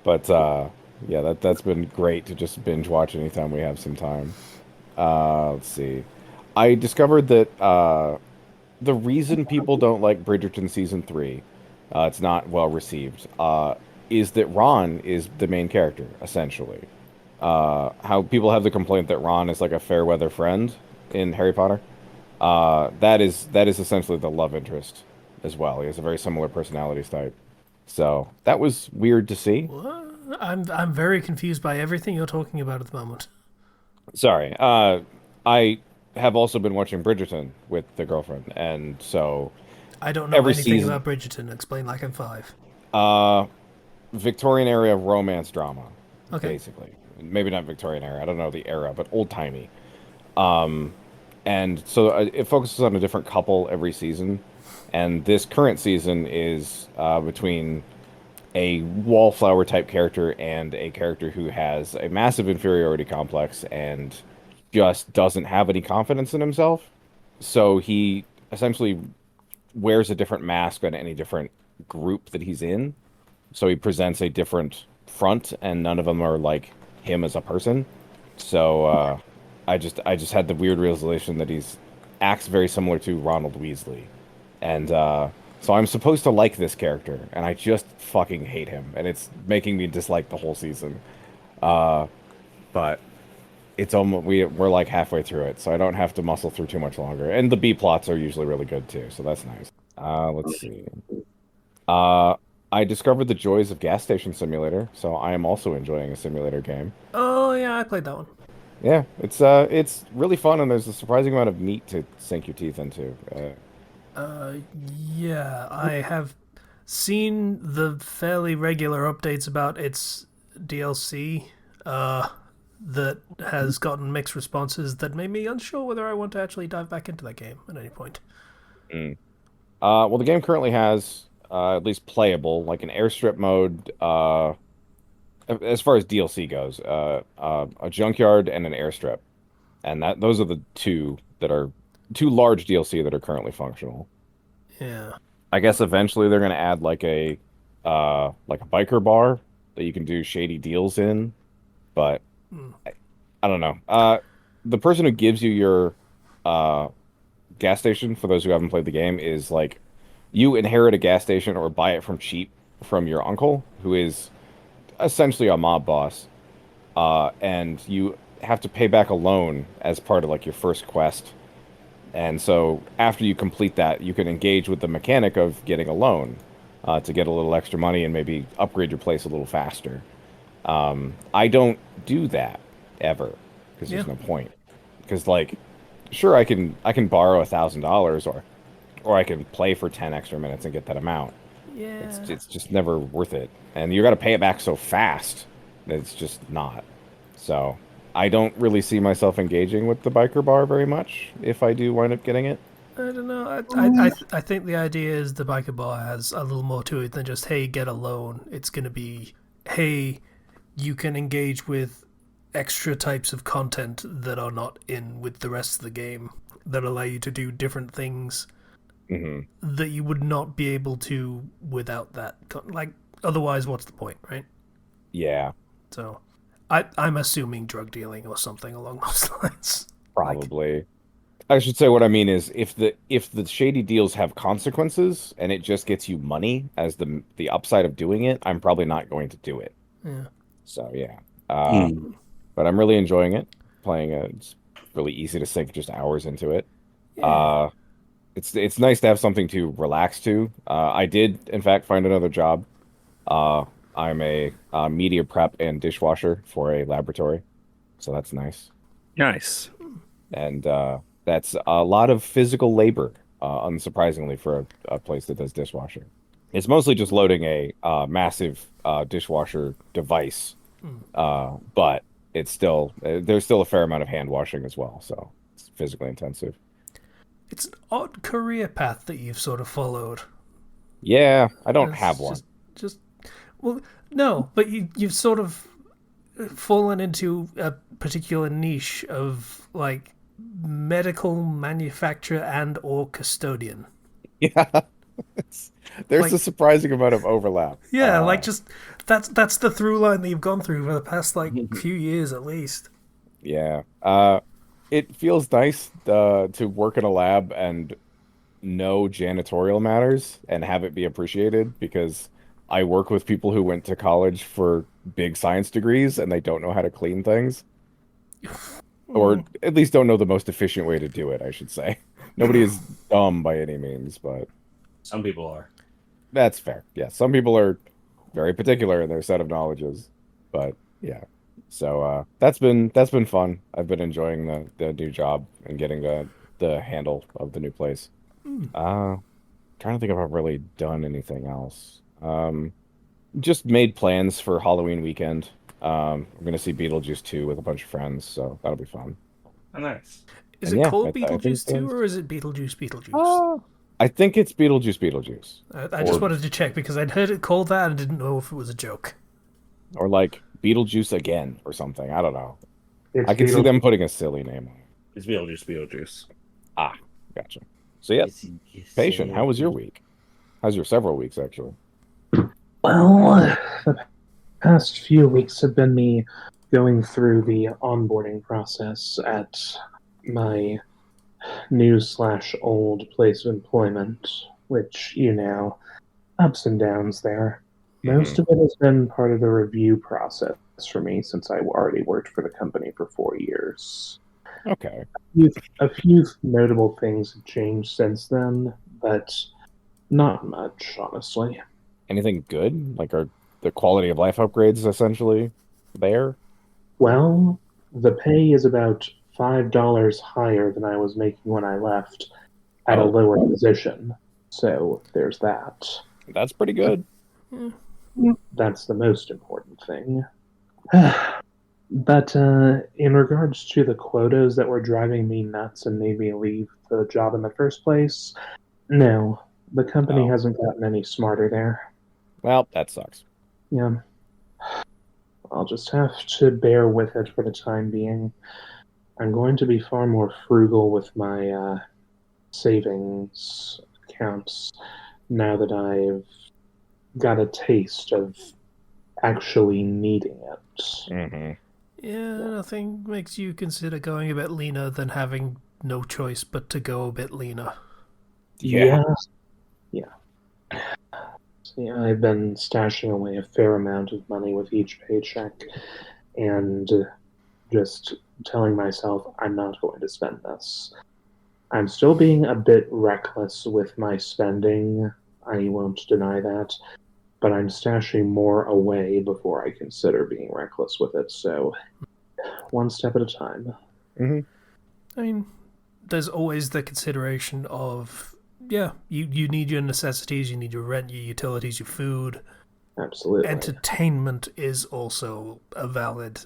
But yeah, that's been great to just binge watch anytime we have some time. Let's see. I discovered that the reason people don't like Bridgerton season three, it's not well received, is that Ron is the main character, essentially. How people have the complaint that Ron is like a fair weather friend in Harry Potter. That is essentially the love interest as well. He has a very similar personality type. So that was weird to see. what? I'm very confused by everything you're talking about at the moment. Sorry. I have also been watching Bridgerton with the girlfriend, and so I don't know every anything season, about Bridgerton. Explain like I'm five. uh, Victorian era romance drama, Okay. basically. Maybe not Victorian era. I don't know the era, but old timey. Um, and so it focuses on a different couple every season, and this current season is between a wallflower type character and a character who has a massive inferiority complex and just doesn't have any confidence in himself. So he essentially wears a different mask on any different group that he's in. So he presents a different front, and none of them are like him as a person. So I just had the weird realization that he's acts very similar to Ronald Weasley, and so I'm supposed to like this character, and I just fucking hate him, and it's making me dislike the whole season. But it's almost we're like halfway through it, so I don't have to muscle through too much longer. And the B plots are usually really good too, so that's nice. Let's see. Uh, I discovered the joys of gas station simulator, so I am also enjoying a simulator game. Oh yeah, I played that one. Yeah, it's really fun, and there's a surprising amount of meat to sink your teeth into. Uh, yeah, I have seen the fairly regular updates about its DLC. That has gotten mixed responses that made me unsure whether I want to actually dive back into that game at any point. Mm. Well, the game currently has at least playable, like an airstrip mode. As far as DLC goes, a junkyard and an airstrip, and that those are the two large DLC that are currently functional. Yeah. I guess eventually they're going to add like a biker bar that you can do shady deals in, but Mm. I don't know. The person who gives you your uh gas station, for those who haven't played the game, is like you inherit a gas station or buy it from cheap from your uncle, who is essentially a mob boss. And you have to pay back a loan as part of like your first quest. And so after you complete that, you can engage with the mechanic of getting a loan to get a little extra money and maybe upgrade your place a little faster. I don't do that ever because Yeah. there's no point. Because like, sure, I can borrow $1,000 or I can play for 10 extra minutes and get that amount. It's Yeah. it's just never worth it, and you got to pay it back so fast that it's just not. So I don't really see myself engaging with the biker bar very much if I do wind up getting it. I don't know. I think the idea is the biker bar has a little more to it than just hey get a loan. It's gonna be hey you can engage with extra types of content that are not in with the rest of the game that allow you to do different things Hmm. that you would not be able to without that. Like otherwise, what's the point, right? Yeah, So, I'm assuming drug dealing or something along those lines. Like probably. I should say what I mean is if the shady deals have consequences and it just gets you money as the upside of doing it, I'm probably not going to do it. yeah, So yeah. Uh, Hmm. but I'm really enjoying it. Playing it. It's really easy to sink just hours into it. yeah. Uh, it's nice to have something to relax to. I did, in fact, find another job. Uh, I'm a media prep and dishwasher for a laboratory, so that's nice. Nice. And that's a lot of physical labor, unsurprisingly, for a place that does dishwashing. It's mostly just loading a massive dishwasher device, Mm. but it's still there's still a fair amount of hand washing as well, so it's physically intensive. It's an odd career path that you've sort of followed. Yeah, I don't have It's one. just well, no, but you've sort of fallen into a particular niche of like medical manufacturer and or custodian. Yeah, it's, there's Like a surprising amount of overlap. yeah, like just that's the through line that you've gone through for the past like few years at least. Yeah, it feels nice to work in a lab and know janitorial matters and have it be appreciated because I work with people who went to college for big science degrees and they don't know how to clean things, or Mm. at least don't know the most efficient way to do it, I should say. Nobody is dumb by any means, but Some people are. that's fair. Yeah, some people are very particular in their set of knowledges, but yeah. So that's been fun. I've been enjoying the new job and getting the handle of the new place. Uh Trying to think if I've really done anything else. Just made plans for Halloween weekend. I'm gonna see Beetlejuice 2 with a bunch of friends, so that'll be fun. Oh, nice. Is And it yeah, called I think Beetlejuice 2 or is it Beetlejuice Beetlejuice? uh, I think it's Beetlejuice, I just or wanted to check because I'd heard it called that and didn't know if it was a joke. like Beetlejuice again or something. I don't know. It's I could see Beetle. them putting a silly name on it. It's Beetlejuice, Beetlejuice. Ah, gotcha. So yeah, patient. How was your week? How's your several weeks actually? Well, the past few weeks have been me going through the onboarding process at my new slash old place of employment, which, ups and downs there. Hmm. Most of it has been part of the review process, for me since I already worked for the company for 4 years. Okay. A few notable things have changed since then, but not much, honestly. Anything good? Like, are the quality of life upgrades essentially there? Well, the pay is about $5 higher than I was making when I left at a Oh, lower position. So there's that. that's pretty good. That's the most important thing. But in regards to the quotas that were driving me nuts and made me leave the job in the first place, no, the company Oh, hasn't gotten any smarter there. well, that sucks. Yeah, I'll just have to bear with it for the time being. I'm going to be far more frugal with my savings accounts now that I've got a taste of actually needing it. Hmm. Yeah, nothing makes you consider going a bit leaner than having no choice but to go a bit leaner. Yeah. Yeah, yeah. See, I've been stashing away a fair amount of money with each paycheck and just telling myself I'm not going to spend this. I'm still being a bit reckless with my spending. I won't deny that, but I'm stashing more away before I consider being reckless with it. So, one step at a time. Hmm. I mean, there's always the consideration of, yeah, you need your necessities, you need your rent, your utilities, your food. Absolutely. Entertainment is also a valid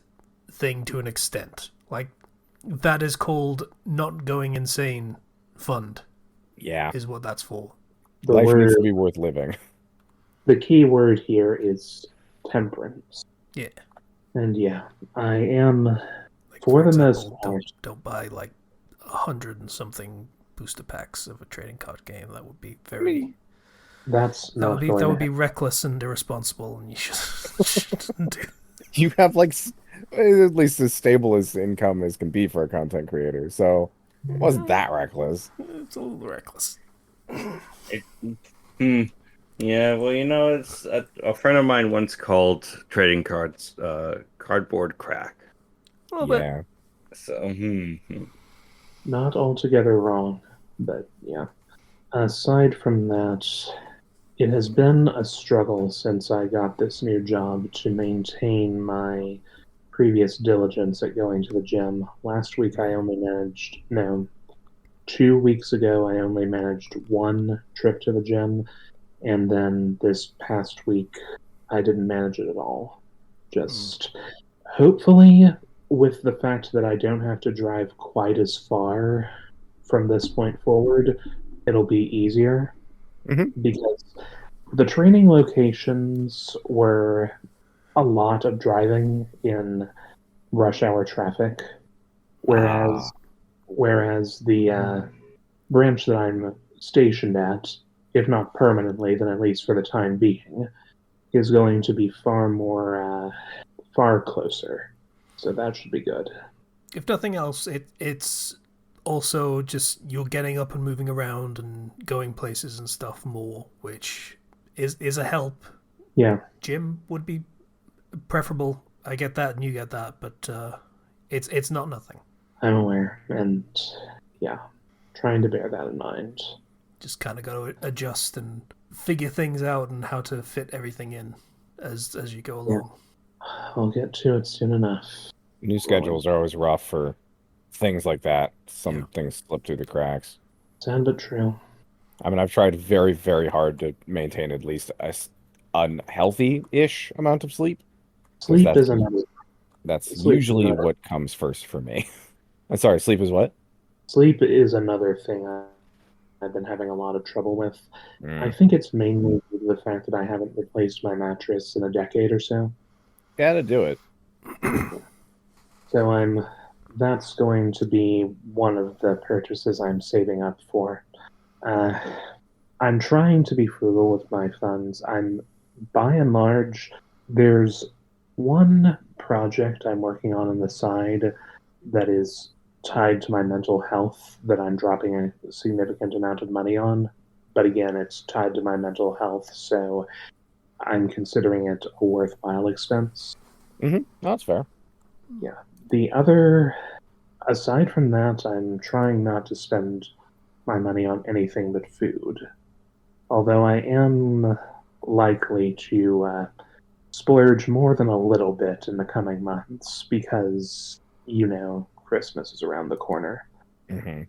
thing to an extent. Like, that is called not going insane fund, Yeah. is what that's for. The Life needs word, to be worth living. the key word here is temperance. Yeah. And yeah, I am, Like, for for the most example, part, don't buy like 100 and something booster packs of a trading card game. That would be I very mean, that's not going that to would be happen. reckless and irresponsible, and you shouldn't do. you have like at least as stable as income as can be for a content creator. So it wasn't that reckless. It's a little reckless. It, hmm. Yeah, well, it's a friend of mine once called trading cards cardboard crack. A little bit. Yeah. So, Not altogether wrong, but yeah. Aside from that, it has been a struggle since I got this new job to maintain my previous diligence at going to the gym. Last week I only managed, no, 2 weeks ago I only managed one trip to the gym, and then this past week I didn't manage it at all. Mm. Just hopefully, with the fact that I don't have to drive quite as far from this point forward, it'll be easier Hmm. because the training locations were a lot of driving in rush hour traffic, Ah. whereas the branch that I'm stationed at, if not permanently, then at least for the time being, is going to be far closer. So that should be good. If nothing else, it's also just you're getting up and moving around and going places and stuff more, which is a help. Yeah, Gym would be preferable. I get that, and you get that, but it's not nothing. I'm aware, and yeah, trying to bear that in mind. Just kind of got to adjust and figure things out and how to fit everything in as you go Yeah, along. I'll get to it soon enough. New Growing. schedules are always rough for things like that. Yeah. Some things slip through the cracks. Sad but true. I mean, I've tried very, very hard to maintain at least unhealthy-ish amount of sleep because Sleep is another. that's Sleep is usually another. what comes first for me. I'm sorry, sleep is what? Sleep is another thing I've been having a lot of trouble with. I Mm. think it's mainly due to the fact that I haven't replaced my mattress in a decade or so. Gotta do it. So that's going to be one of the purchases I'm saving up for. Uh, I'm trying to be frugal with my funds. By and large, there's one project I'm working on the side that is tied to my mental health that I'm dropping a significant amount of money on. But again, it's tied to my mental health, so I'm considering it a worthwhile expense. No, that's fair. Yeah. The other, aside from that, I'm trying not to spend my money on anything but food. Although I am likely to splurge more than a little bit in the coming months because, Christmas is around the corner, Hmm.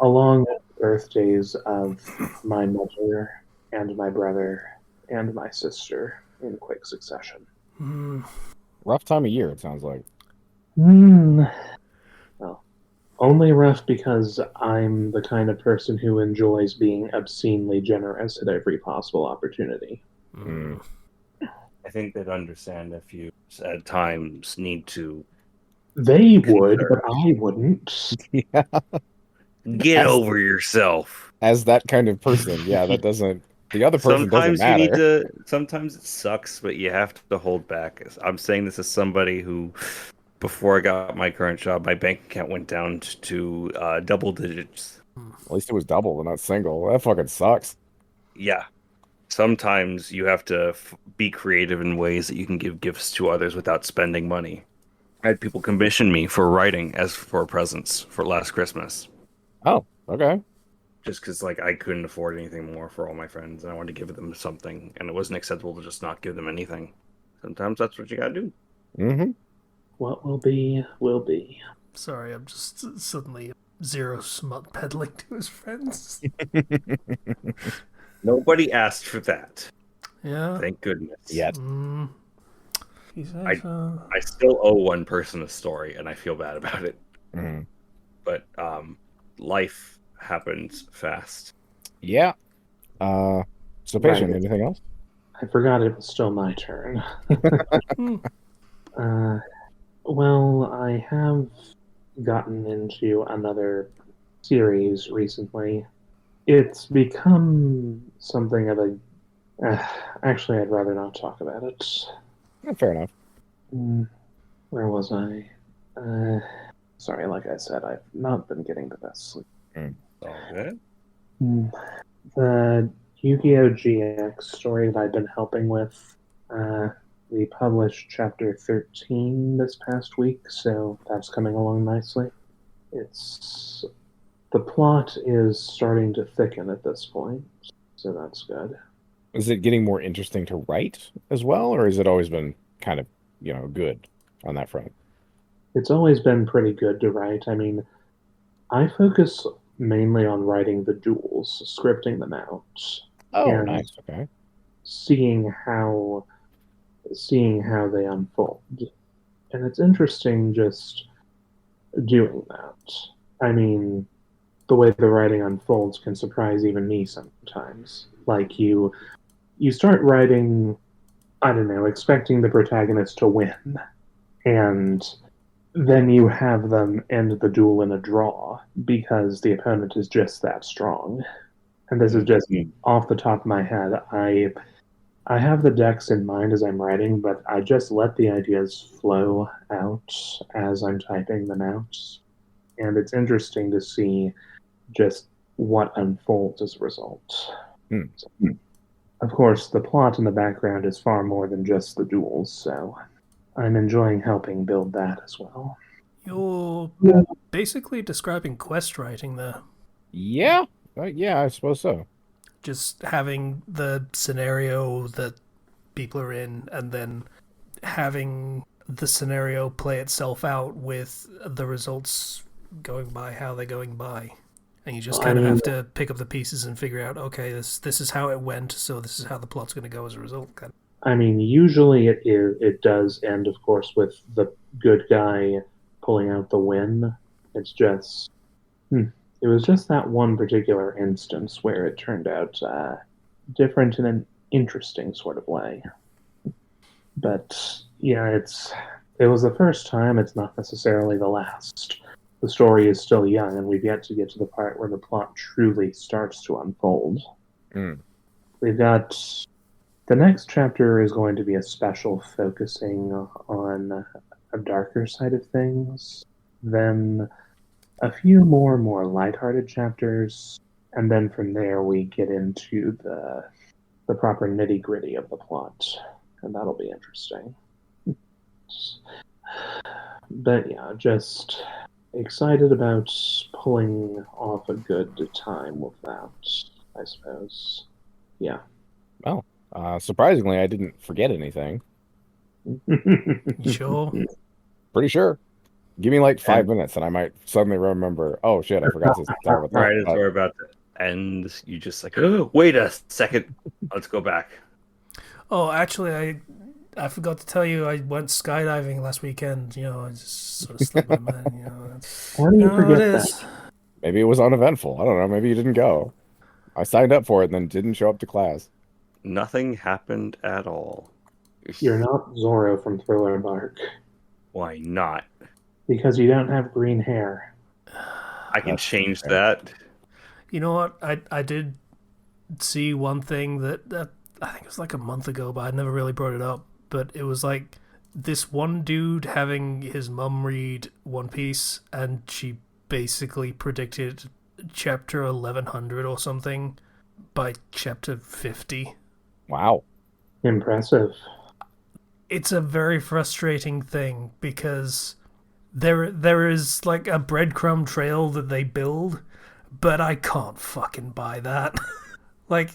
along with the birthdays of my mother and my brother and my sister in quick succession. Rough time of year, it sounds like. Hmm. Well, only rough because I'm the kind of person who enjoys being obscenely generous at every possible opportunity. Mm. I think they'd understand if you at times need to They would, but consider. I wouldn't. Yeah. Get As over yourself. as that kind of person, yeah, that doesn't the other person doesn't Sometimes you need matter. to. Sometimes it sucks, but you have to hold back. I'm saying this as somebody who, before I got my current job, my bank account went down to double digits. At least it was double and not single. That fucking sucks. Yeah. Sometimes you have to be creative in ways that you can give gifts to others without spending money. I had people commission me for writing as for presents for last Christmas, Oh, okay. just because like I couldn't afford anything more for all my friends, and I wanted to give them something, and it wasn't acceptable to just not give them anything. Sometimes that's what you gotta do. Hmm. What will be, will be. Sorry, I'm just suddenly zero smut peddling to his friends. Nobody asked for that. Yeah. Thank goodness. Yet. He says, I I still owe one person a story, and I feel bad about it. Hmm. But life happens fast. Yeah. So Right. patient, anything else? I forgot it was still my turn. Uh, well, I have gotten into another series recently. It's become something of a. Uh, actually, I'd rather not talk about it. Fair enough. Hmm, where was I? Uh, sorry, like I said, I've not been getting the best sleep. Mm. All good. Hmm, the Yu-Gi-Oh! GX story that I've been helping with. Uh, we published chapter 13 this past week, so that's coming along nicely. It's the plot is starting to thicken at this point, so that's good. Is it getting more interesting to write as well, or has it always been kind of, good on that front? It's always been pretty good to write. I mean, I focus mainly on writing the duels, scripting them out, Oh, and nice. Okay. seeing how seeing how they unfold. And it's interesting just doing that. I mean, the way the writing unfolds can surprise even me sometimes. Like you start writing, I don't know, expecting the protagonist to win, and then you have them end the duel in a draw because the opponent is just that strong. And this is just off the top of my head. I have the decks in mind as I'm writing, but I just let the ideas flow out as I'm typing them out. And it's interesting to see just what unfolds as a result. Hmm. Of course, the plot in the background is far more than just the duels, so I'm enjoying helping build that as well. you're basically describing quest writing there. Yeah. Yeah, I suppose so. Just having the scenario that people are in and then having the scenario play itself out with the results going by how they're going by. And you just I kind of mean, have to pick up the pieces and figure out, okay, this is how it went, so this is how the plot's going to go as a result. usually it does end, of course, with the good guy pulling out the win. It's just it was just that one particular instance where it turned out different in an interesting sort of way. But yeah, it was the first time. It's not necessarily the last. The story is still young, and we've yet to get to the part where the plot truly starts to unfold. Hmm. We've got the next chapter is going to be a special focusing on a darker side of things. Then a few more lighthearted chapters, and then from there we get into the proper nitty gritty of the plot, and that'll be interesting. But yeah, just excited about pulling off a good time with that, I suppose. Yeah. Well, surprisingly, I didn't forget anything. You sure? Pretty sure. Give me like And 5 minutes, and I might suddenly remember. Oh shit, I forgot to talk about that. right as we're about to end, you just like, oh, wait a second. Let's go back. Oh, actually, I forgot to tell you I went skydiving last weekend. I just sort of slipped my mind. How do You you know how it forget is. that? Maybe it was uneventful. I don't know. Maybe you didn't go. I signed up for it and then didn't show up to class. Nothing happened at all. You're not Zorro from Thriller Bark Why not? because you don't have green hair. I can That's change fair. that. You know what? I did see one thing that I think it was like a month ago, but I never really brought it up. But it was like this one dude having his mum read One Piece, and she basically predicted chapter 1100 or something by chapter 50. Wow. Impressive. It's a very frustrating thing because there is like a breadcrumb trail that they build, but I can't fucking buy that. Like,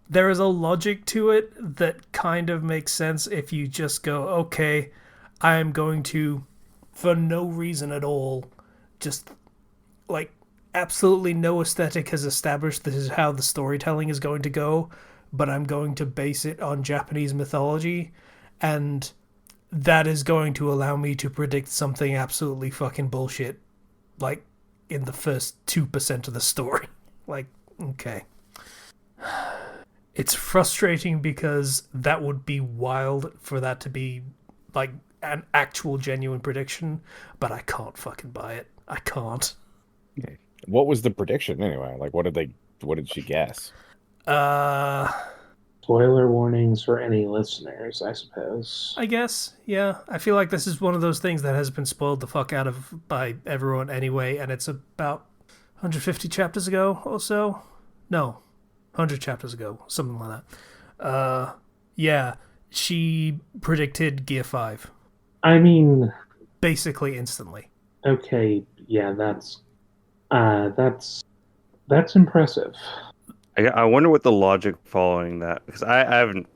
there is a logic to it that kind of makes sense if you just go, okay, I am going to, for no reason at all, just like absolutely no aesthetic has established this is how the storytelling is going to go, but I'm going to base it on Japanese mythology, and that is going to allow me to predict something absolutely fucking bullshit, like in the first 2% of the story. Like, okay. It's frustrating because that would be wild for that to be like an actual genuine prediction, but I can't fucking buy it. I can't. What was the prediction anyway? Like, what did she guess? Uh, Spoiler warnings for any listeners, I suppose. I guess, yeah. I feel like this is one of those things that has been spoiled the fuck out of by everyone anyway, and it's about 150 chapters ago or so. No, 100 chapters ago, something like that. Yeah, she predicted Gear 5 I mean, basically instantly. okay, yeah, that's impressive. I wonder what the logic following that, because I haven't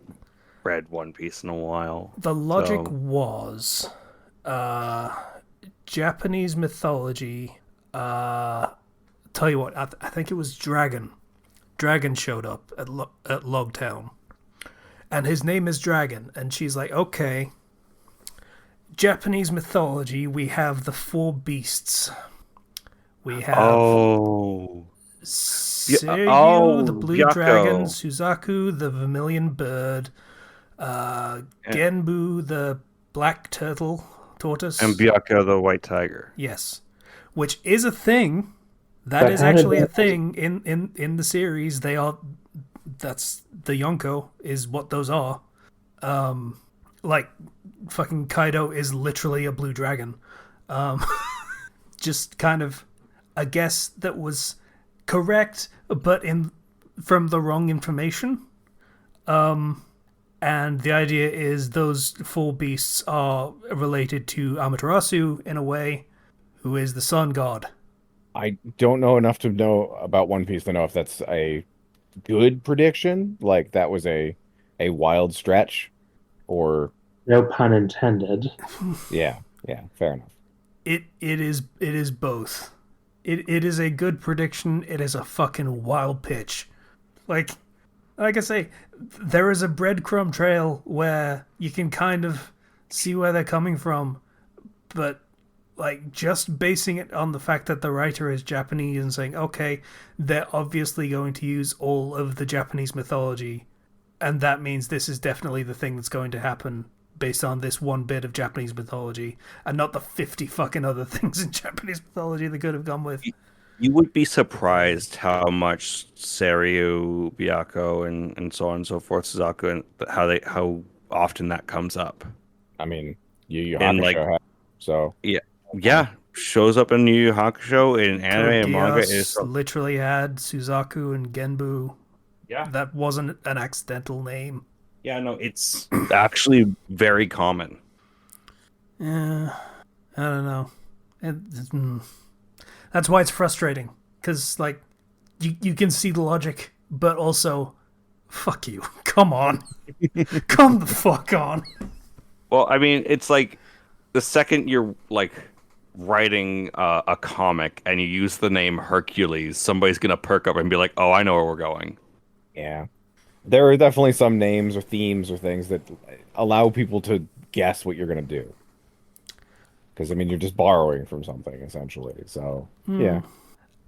read One Piece in a while. The logic So was uh, Japanese mythology. Tell you what, I think it was Dragon. Dragon showed up at Logtown, and his name is Dragon. And she's like, okay, Japanese mythology. We have the four beasts. We have oh, Seiryu, the blue dragon, Byakko. Suzaku, the vermilion bird, Genbu, the black turtle, tortoise. And Byakko the white tiger. Yes, which is a thing. That But is how did actually a that- thing in the series. They are. That's the Yonko is what those are. Like fucking Kaido is literally a blue dragon. Just kind of a guess that was correct, but in from the wrong information. And the idea is those four beasts are related to Amaterasu in a way, who is the sun god. I don't know enough to know about One Piece to know if that's a good prediction, like that was a wild stretch, or No pun intended. yeah, fair enough. It is both. It is a good prediction. It is a fucking wild pitch. Like I say, there is a breadcrumb trail where you can kind of see where they're coming from, but like just basing it on the fact that the writer is Japanese and saying, okay, they're obviously going to use all of the Japanese mythology, and that means this is definitely the thing that's going to happen based on this one bit of Japanese mythology, and not the 50 fucking other things in Japanese mythology they could have gone with. You would be surprised how much Seiryu, Byakko, and so on and so forth, Suzaku, and how often that comes up. I mean, Yu Yu And like, Hakusho, so yeah, shows up in Yu Yu Hakusho in anime Code and manga. Geass literally had Suzaku and Genbu. Yeah, That wasn't an accidental name. yeah, no, it's actually very common. Yeah, I don't know. That's why it's frustrating. Because, like, you can see the logic, but also, fuck you. Come on. Come the fuck on. Well, I mean, it's like the second you're like writing a comic and you use the name Hercules, somebody's gonna perk up and be like, "Oh, I know where we're going." Yeah. There are definitely some names or themes or things that allow people to guess what you're going to do. Because, I mean, you're just borrowing from something, essentially. So, yeah.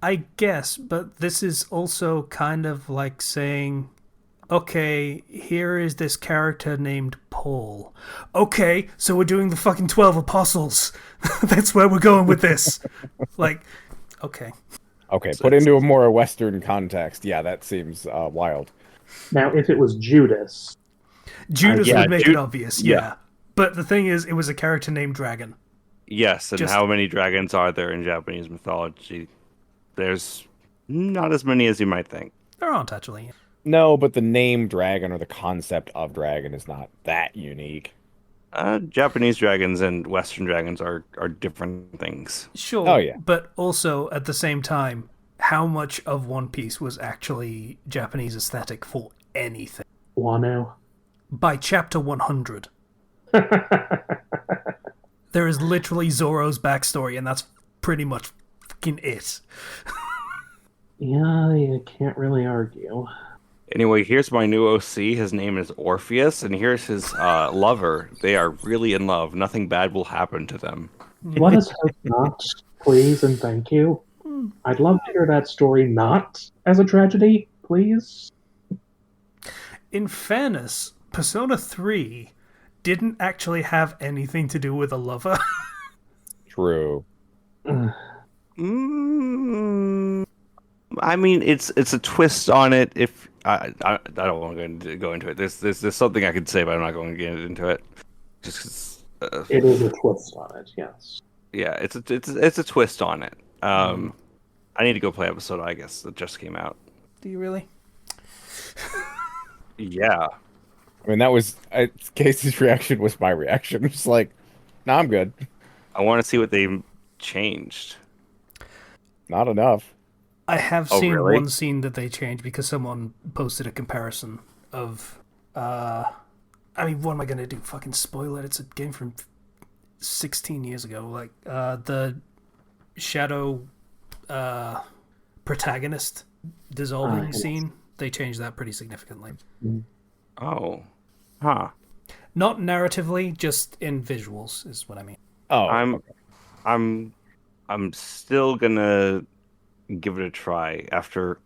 I guess, but this is also kind of like saying, okay, here is this character named Paul. Okay, so we're doing the fucking 12 Apostles. That's where we're going with this. Like, okay. Okay, put into a more Western context. Yeah, that seems wild. Now, if it was Judas, Judas Yeah, would make it obvious, yeah. yeah. But the thing is, it was a character named Dragon. Yes, and Just- how many dragons are there in Japanese mythology? There's not as many as you might think. There aren't actually. No, but the name dragon or the concept of dragon is not that unique. Japanese dragons and Western dragons are different things. Sure, Oh, yeah. but also at the same time, how much of One Piece was actually Japanese aesthetic for anything? Wano. By chapter 100, there is literally Zoro's backstory, and that's pretty much fucking it. Yeah, you can't really argue. Anyway, here's my new OC. His name is Orpheus, and here's his lover. They are really in love. Nothing bad will happen to them. Let us hope not, please and thank you. I'd love to hear that story not as a tragedy, please. In fairness, Persona 3 didn't actually have anything to do with a lover. True. Mm, I mean, it's a twist on it. If I don't want to go into it. There's something I could say, but I'm not going to get into it. Just 'cause, It is a twist on it, yes. yeah, it's a twist on it. I need to go play episode, I guess, that just came out. Do you really? Yeah. I mean, that was Casey's reaction was my reaction. Just like, nah, I'm good. I want to see what they changed. Not enough. I have Oh, seen really? one scene that they changed because someone posted a comparison of. I mean, what am I going to do? Fucking spoil it? It's a game from 16 years ago. Like, the Shadow protagonist dissolving Yes. scene, they changed that pretty significantly. Oh. Huh. Not narratively, just in visuals, is what I mean. Oh, I'm still gonna give it a try after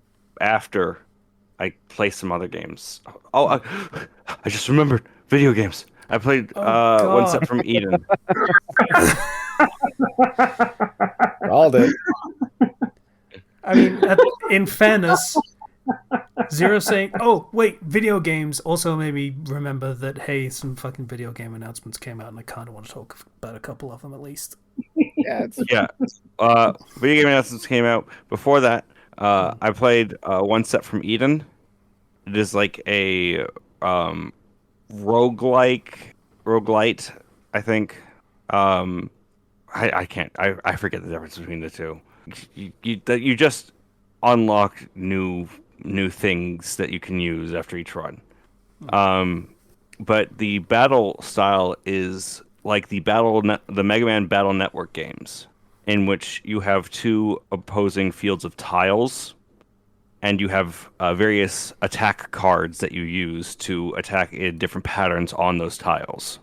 I play some other games. Oh, I just remembered video games. I played Oh, One God. Step from Eden. all day. I mean, in fairness, Zero saying, "Oh, wait, video games," also made me remember that, hey, some fucking video game announcements came out, and I kind of want to talk about a couple of them at least. Yeah, it's Yeah. Video game announcements came out. Before that, I played One Step from Eden. It is like a roguelite, I think. I can't. I forget the difference between the two. You just unlock new things that you can use after each run. But the battle style is like the Mega Man Battle Network games, in which you have two opposing fields of tiles, and you have various attack cards that you use to attack in different patterns on those tiles,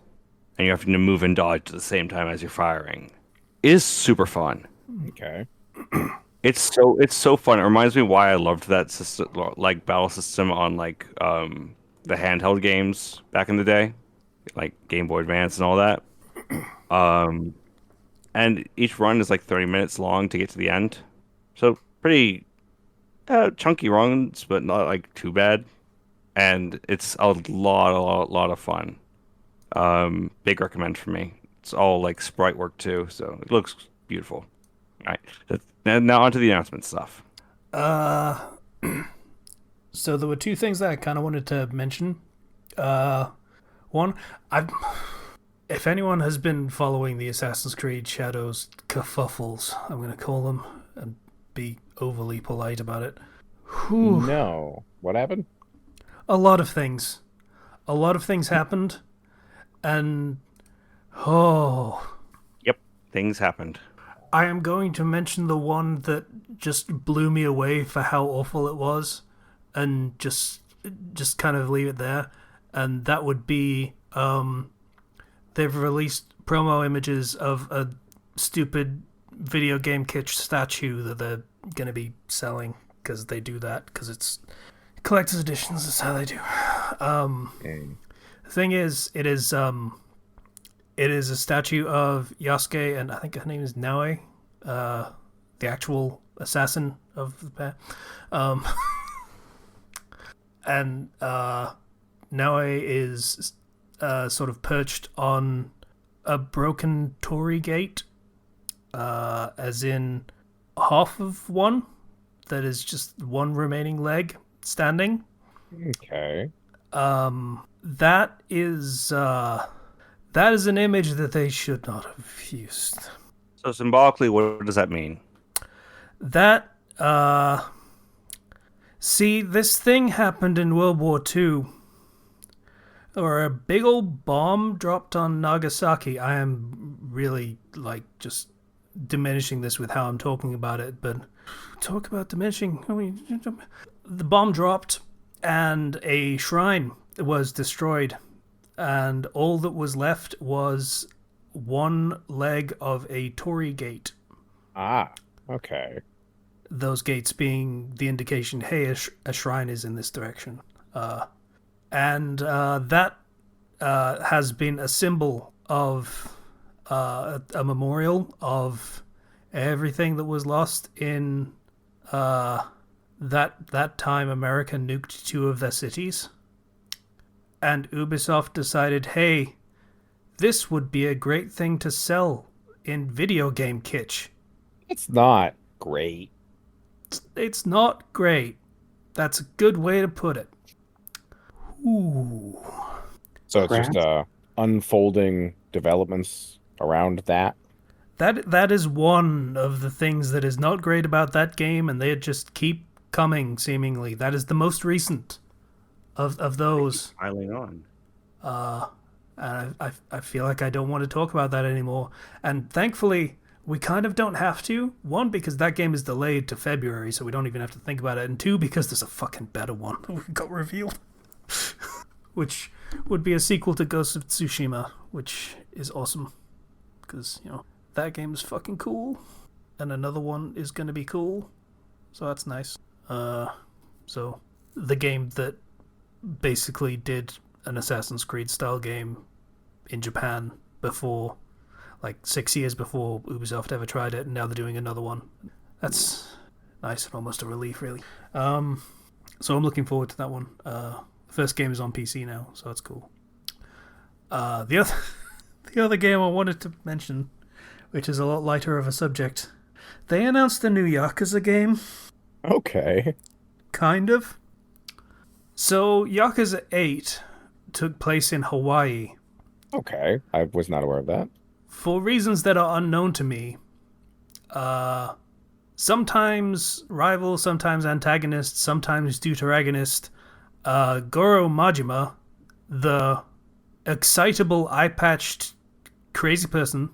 and you have to move and dodge at the same time as you're firing. It is super fun. okay. It's so fun. It reminds me why I loved that system, like battle system on like the handheld games back in the day, like Game Boy Advance and all that. And each run is like 30 minutes long to get to the end, so pretty chunky runs, but not like too bad. And it's a lot of fun. Big recommend for me. It's all like sprite work too, so it looks beautiful. All right, now onto the announcement stuff. So there were two things that I kind of wanted to mention. One, if anyone has been following the Assassin's Creed Shadows kerfuffles, I'm going to call them, and be overly polite about it. Whew. No. What happened? A lot of things. A lot of things happened, and oh, Yep, things happened. I am going to mention the one that just blew me away for how awful it was, and just kind of leave it there. And that would be they've released promo images of a stupid video game kitsch statue that they're going to be selling because they do that because it's collector's editions. That's how they do. Mm. The thing is, it is a statue of Yasuke, and I think her name is Naoe, the actual assassin of the pair. And Naoe is sort of perched on a broken torii gate, as in half of one, that is just one remaining leg standing. Okay. That is an image that they should not have used. So symbolically, what does that mean? That see, this thing happened in World War II, or a big old bomb dropped on Nagasaki. I am really like just diminishing this with how I'm talking about it, but talk about diminishing. I mean, the bomb dropped and a shrine was destroyed, and all that was left was one leg of a torii gate. Ah, okay. Those gates being the indication, hey, a shrine is in this direction. And that has been a symbol of a memorial of everything that was lost in that time America nuked two of their cities. And Ubisoft decided, hey, this would be a great thing to sell in video game kitsch. It's not great. It's not great. That's a good way to put it. Ooh. So it's just unfolding developments around that. That is one of the things that is not great about that game, and they just keep coming, seemingly. That is the most recent of those. Piling on. And I feel like I don't want to talk about that anymore. And thankfully, we kind of don't have to. One, because that game is delayed to February, so we don't even have to think about it. And two, because there's a fucking better one that got revealed. Which would be a sequel to Ghost of Tsushima, which is awesome. Because, that game is fucking cool. And another one is going to be cool. So that's nice. So, the game that basically did an Assassin's Creed style game in Japan before, like 6 years before Ubisoft ever tried it, and now they're doing another one. That's nice and almost a relief, really. So I'm looking forward to that one. The first game is on PC now, so that's cool. The other game I wanted to mention, which is a lot lighter of a subject, they announced a new Yakuza game. Okay. Kind of. So Yakuza 8 took place in Hawaii. Okay. I was not aware of that. For reasons that are unknown to me, sometimes rival, sometimes antagonist, sometimes deuteragonist, Goro Majima, the excitable eye-patched crazy person,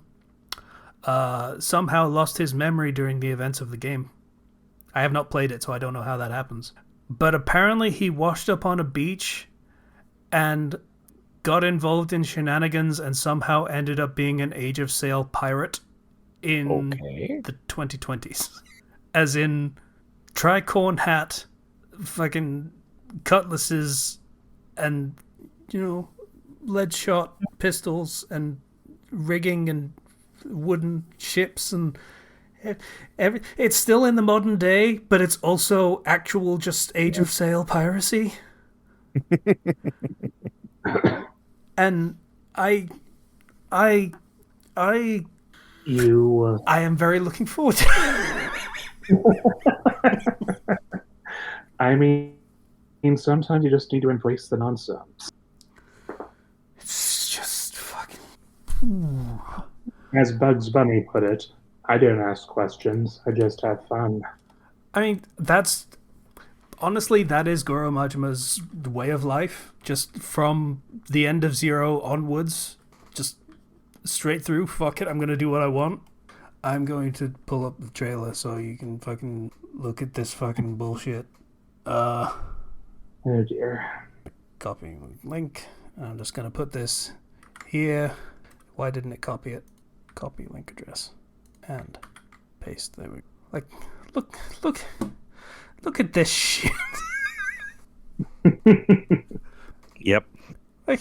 somehow lost his memory during the events of the game. I have not played it, so I don't know how that happens. But apparently he washed up on a beach and got involved in shenanigans and somehow ended up being an Age of Sail pirate in the 2020s. As in, tricorn hat, fucking cutlasses, and, lead shot pistols, and rigging, and wooden ships, and it's still in the modern day, but it's also actual just Age of Sail piracy. And I am very looking forward to it. I mean, sometimes you just need to embrace the nonsense. It's just fucking As Bugs Bunny put it, I don't ask questions, I just have fun. I mean, that's honestly, that is Goro Majima's way of life. Just from the end of Zero onwards, just straight through. Fuck it, I'm gonna do what I want. I'm going to pull up the trailer so you can fucking look at this fucking bullshit. Uh, Oh dear. Copying link. I'm just gonna put this here. Why didn't it copy it? Copy link address and paste. There we go. Like, look, look at this shit. Yep. Like,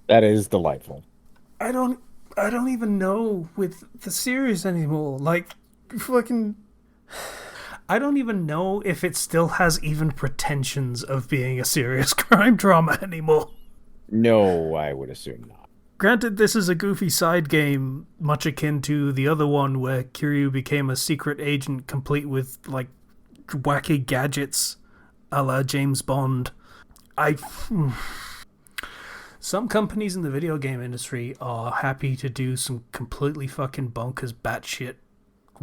That is delightful. I don't even know with the series anymore. Like, fucking, I don't even know if it still has even pretensions of being a serious crime drama anymore. No, I would assume not. Granted, this is a goofy side game, much akin to the other one where Kiryu became a secret agent complete with, like, wacky gadgets a la James Bond. Some companies in the video game industry are happy to do some completely fucking bonkers, batshit,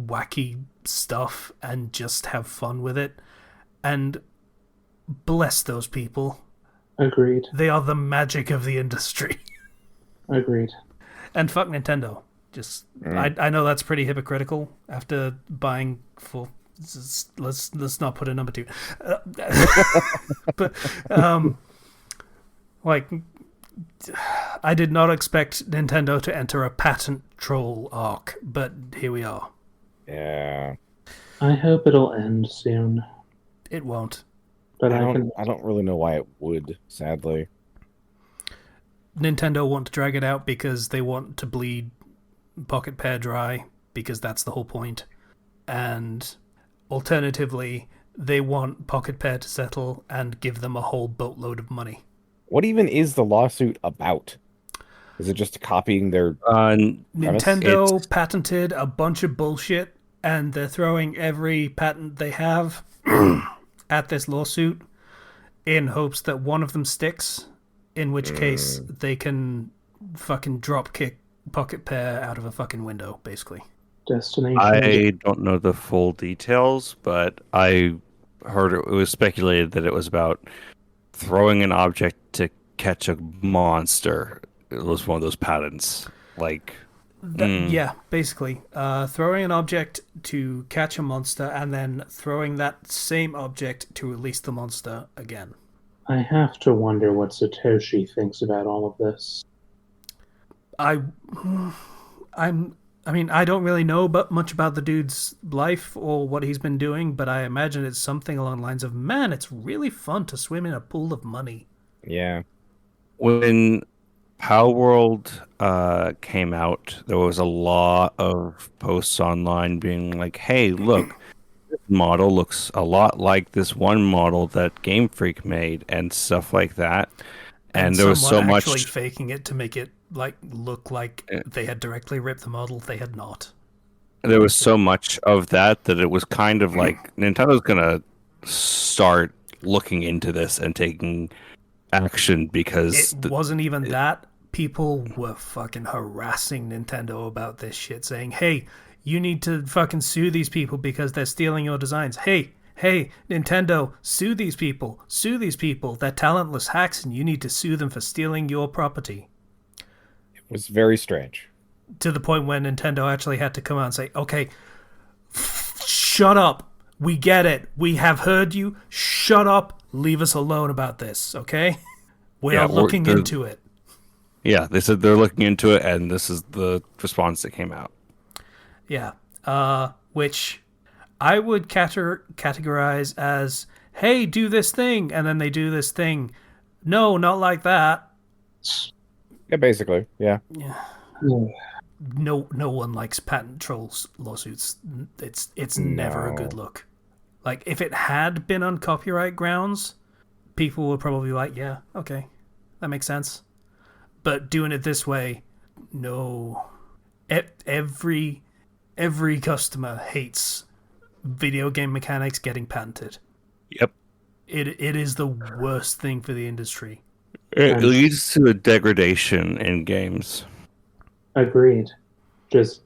wacky stuff and just have fun with it. And bless those people. Agreed. They are the magic of the industry. Agreed. And fuck Nintendo. Just I know that's pretty hypocritical after buying full. Let's not put a number two. But like, I did not expect Nintendo to enter a patent troll arc, but here we are. Yeah. I hope it'll end soon, It won't. but I don't really know why it would, sadly. Nintendo want to drag it out because they want to bleed Pocket Pair dry, because that's the whole point. And alternatively, they want Pocket Pair to settle and give them a whole boatload of money. What even is the lawsuit about? Is it just copying their premise? Nintendo patented a bunch of bullshit, and they're throwing every patent they have at this lawsuit in hopes that one of them sticks, in which case they can fucking drop kick Pocket Pair out of a fucking window, basically. Destination. I don't know the full details, but I heard it was speculated that it was about throwing an object to catch a monster. It was one of those patents. Like, Yeah, basically. Throwing an object to catch a monster and then throwing that same object to release the monster again. I have to wonder what Satoshi thinks about all of this. I mean, I don't really know much about the dude's life or what he's been doing, but I imagine it's something along the lines of, man, it's really fun to swim in a pool of money. Yeah. when Power World came out, there was a lot of posts online being like, "Hey, look, this model looks a lot like this one model that Game Freak made," and stuff like that. And there was so someone much. actually faking it to make it like look like they had directly ripped the model. They had not. There was so much of that that it was kind of like Nintendo's gonna start looking into this and taking action because It wasn't even that. People were fucking harassing Nintendo about this shit, saying, hey, you need to fucking sue these people because they're stealing your designs. Hey, Nintendo, sue these people. Sue these people. They're talentless hacks and you need to sue them for stealing your property. It was very strange. To the point where Nintendo actually had to come out and say, okay, shut up. We get it. We have heard you. Shut up. Leave us alone about this, okay? We are looking into it. Yeah, they said they're looking into it, and this is the response that came out. Yeah. Which I would categorize as, hey, do this thing, and then they do this thing. No, not like that. Yeah, basically. Yeah. No one likes patent trolls lawsuits. It's never a good look. Like, if it had been on copyright grounds, people would probably be like, yeah, okay, that makes sense. But doing it this way, no. Every customer hates video game mechanics getting patented. Yep. It is the worst thing for the industry. It leads to a degradation in games. Agreed. just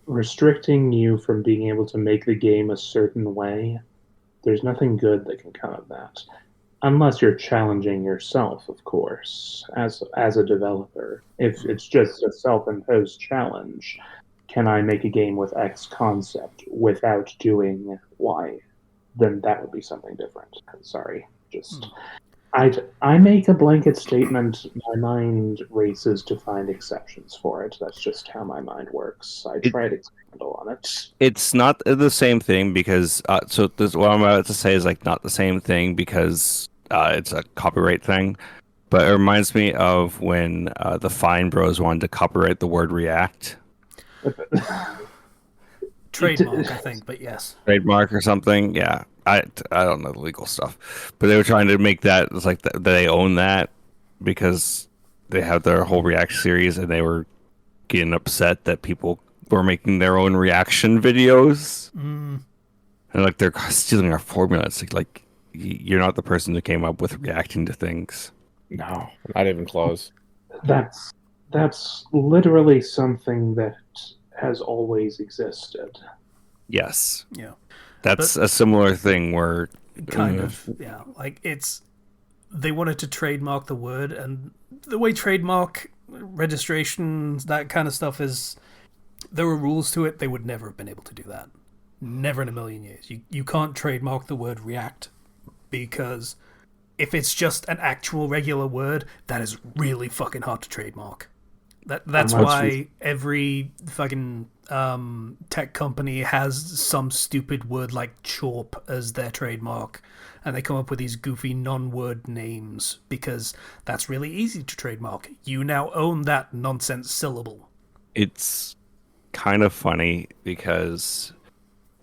restricting you from being able to make the game a certain way, there's nothing good that can come of that. Unless you're challenging yourself, of course, as a developer. If it's just a self-imposed challenge, can I make a game with X concept without doing Y? Then that would be something different. Sorry, just I make a blanket statement. My mind races to find exceptions for it. That's just how my mind works. I It try to handle on it. it's not the same thing because so this what I'm about to say is like not the same thing because it's a copyright thing. But it reminds me of when the Fine Bros wanted to copyright the word React Trademark, I think, but yes. trademark or something. Yeah, I don't know the legal stuff, but they were trying to make that it's like they own that because they have their whole React series and they were getting upset that people were making their own reaction videos and like they're stealing our formula. It's like you're not the person who came up with reacting to things. No, not even close. That's literally something that has always existed. Yes, Yeah. that's a similar thing where Kind of, yeah. Like, they wanted to trademark the word, and the way trademark registrations, that kind of stuff is, there were rules to it. They would never have been able to do that. Never in a million years. You can't trademark the word react because if it's just an actual regular word, that is really fucking hard to trademark. That's why every fucking tech company has some stupid word like chorp as their trademark, and they come up with these goofy non-word names because that's really easy to trademark. You now own that nonsense syllable. it's kind of funny because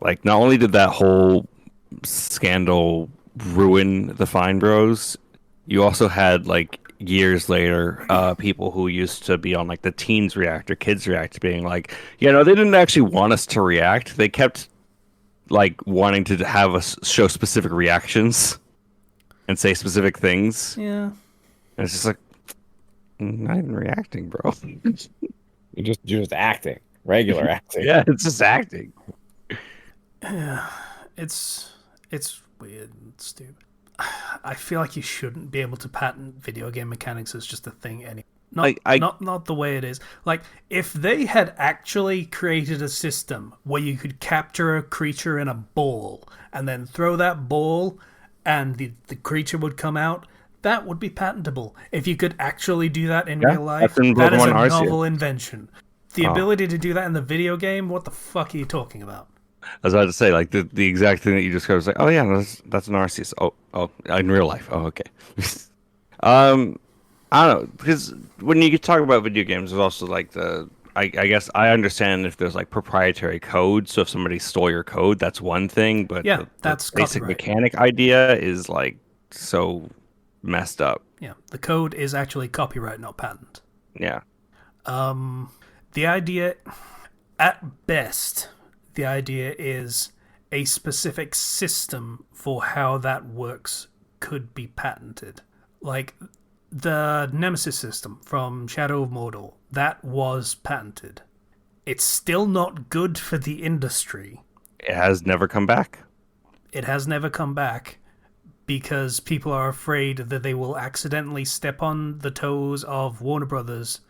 like not only did that whole scandal ruin the Fine Bros, you also had like years later people who used to be on like the teens react or kids react being like, you know, they didn't actually want us to react, they kept like wanting to have us show specific reactions and say specific things, Yeah. and it's just like not even reacting, bro. You're just acting, regular acting. Yeah, it's just acting. It's weird and stupid. I feel like you shouldn't be able to patent video game mechanics as just a thing anyway. Not the way it is. Like, if they had actually created a system where you could capture a creature in a ball and then throw that ball and the creature would come out, that would be patentable. If you could actually do that in real life, that's in that is a Pokemon Arceus. novel invention. The ability to do that in the video game, what the fuck are you talking about? I was about to say, like the exact thing that you described was like, oh yeah, that's an Arceus. Oh, in real life. Oh, okay. I don't know, because when you talk about video games, there's also like I guess I understand if there's like proprietary code. So if somebody stole your code, that's one thing. But Yeah, the that's basic copyright. mechanic idea is like so messed up. Yeah, the code is actually copyright, not patent. Yeah. The idea, at best, the idea is a specific system for how that works could be patented. Like the Nemesis system from Shadow of Mordor, that was patented. It's still not good for the industry. It has never come back. It has never come back because people are afraid that they will accidentally step on the toes of Warner Brothers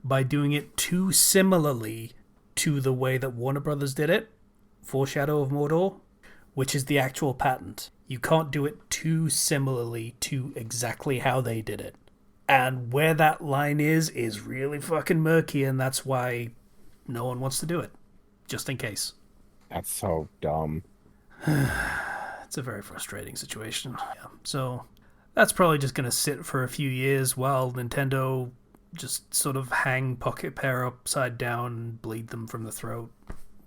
by doing it too similarly to the way that Warner Brothers did it for Shadow of Mordor, which is the actual patent. You can't do it too similarly to exactly how they did it. And where that line is really fucking murky, and that's why no one wants to do it. Just in case. That's so dumb. It's a very frustrating situation. Yeah. So that's probably just going to sit for a few years while Nintendo just sort of hang Pocket Pair upside down and bleed them from the throat,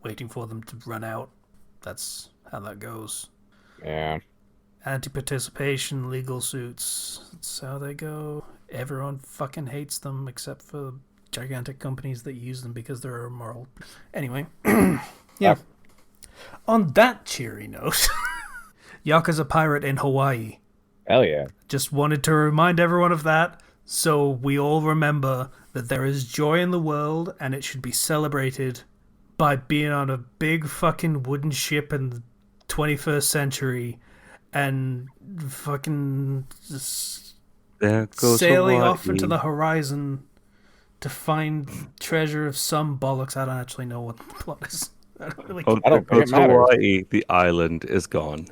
waiting for them to run out. That's how that goes. Yeah. Anti-participation, legal suits. That's how they go. Everyone fucking hates them except for gigantic companies that use them because they're immoral. Anyway. Yeah. On that cheery note, Yakuza Pirate in Hawaii. Hell yeah. Just wanted to remind everyone of that so we all remember that there is joy in the world and it should be celebrated by being on a big fucking wooden ship in the 21st century and fucking just There goes sailing Hawaii. off into the horizon to find treasure of some bollocks. I don't actually know what the plot is. I don't really Oh, I there don't think it goes matters. Hawaii. The island is gone.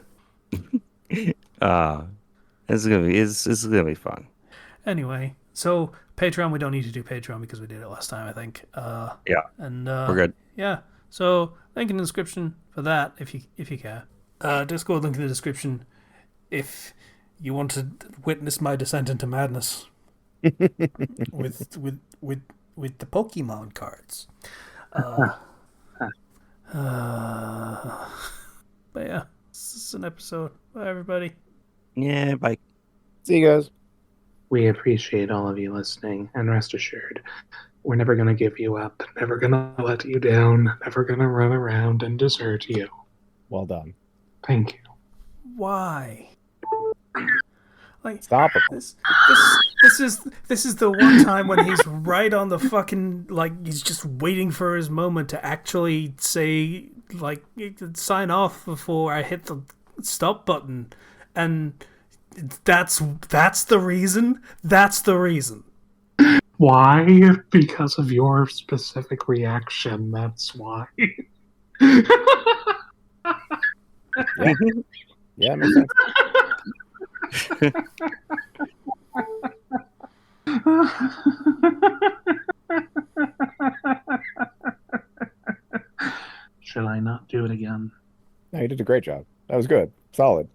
uh it's gonna be fun. Anyway, so Patreon, we don't need to do Patreon because we did it last time, I think. Yeah. And We're good. yeah. So link in the description for that if you care. Discord link in the description if you want to witness my descent into madness with the Pokemon cards. But yeah, this is an episode. Bye everybody. Yeah, bye. See you guys. We appreciate all of you listening, and rest assured, we're never going to give you up, never going to let you down, never going to run around and desert you. Well done. Thank you. Why? Like Stop it. this is the one time when he's right on the fucking, like, he's just waiting for his moment to actually say, like, sign off before I hit the stop button, and that's the reason. That's the reason. Why? Because of your specific reaction. That's why. Yeah. Yeah, makes sense. Should I not do it again? No, you did a great job. That was good. Solid.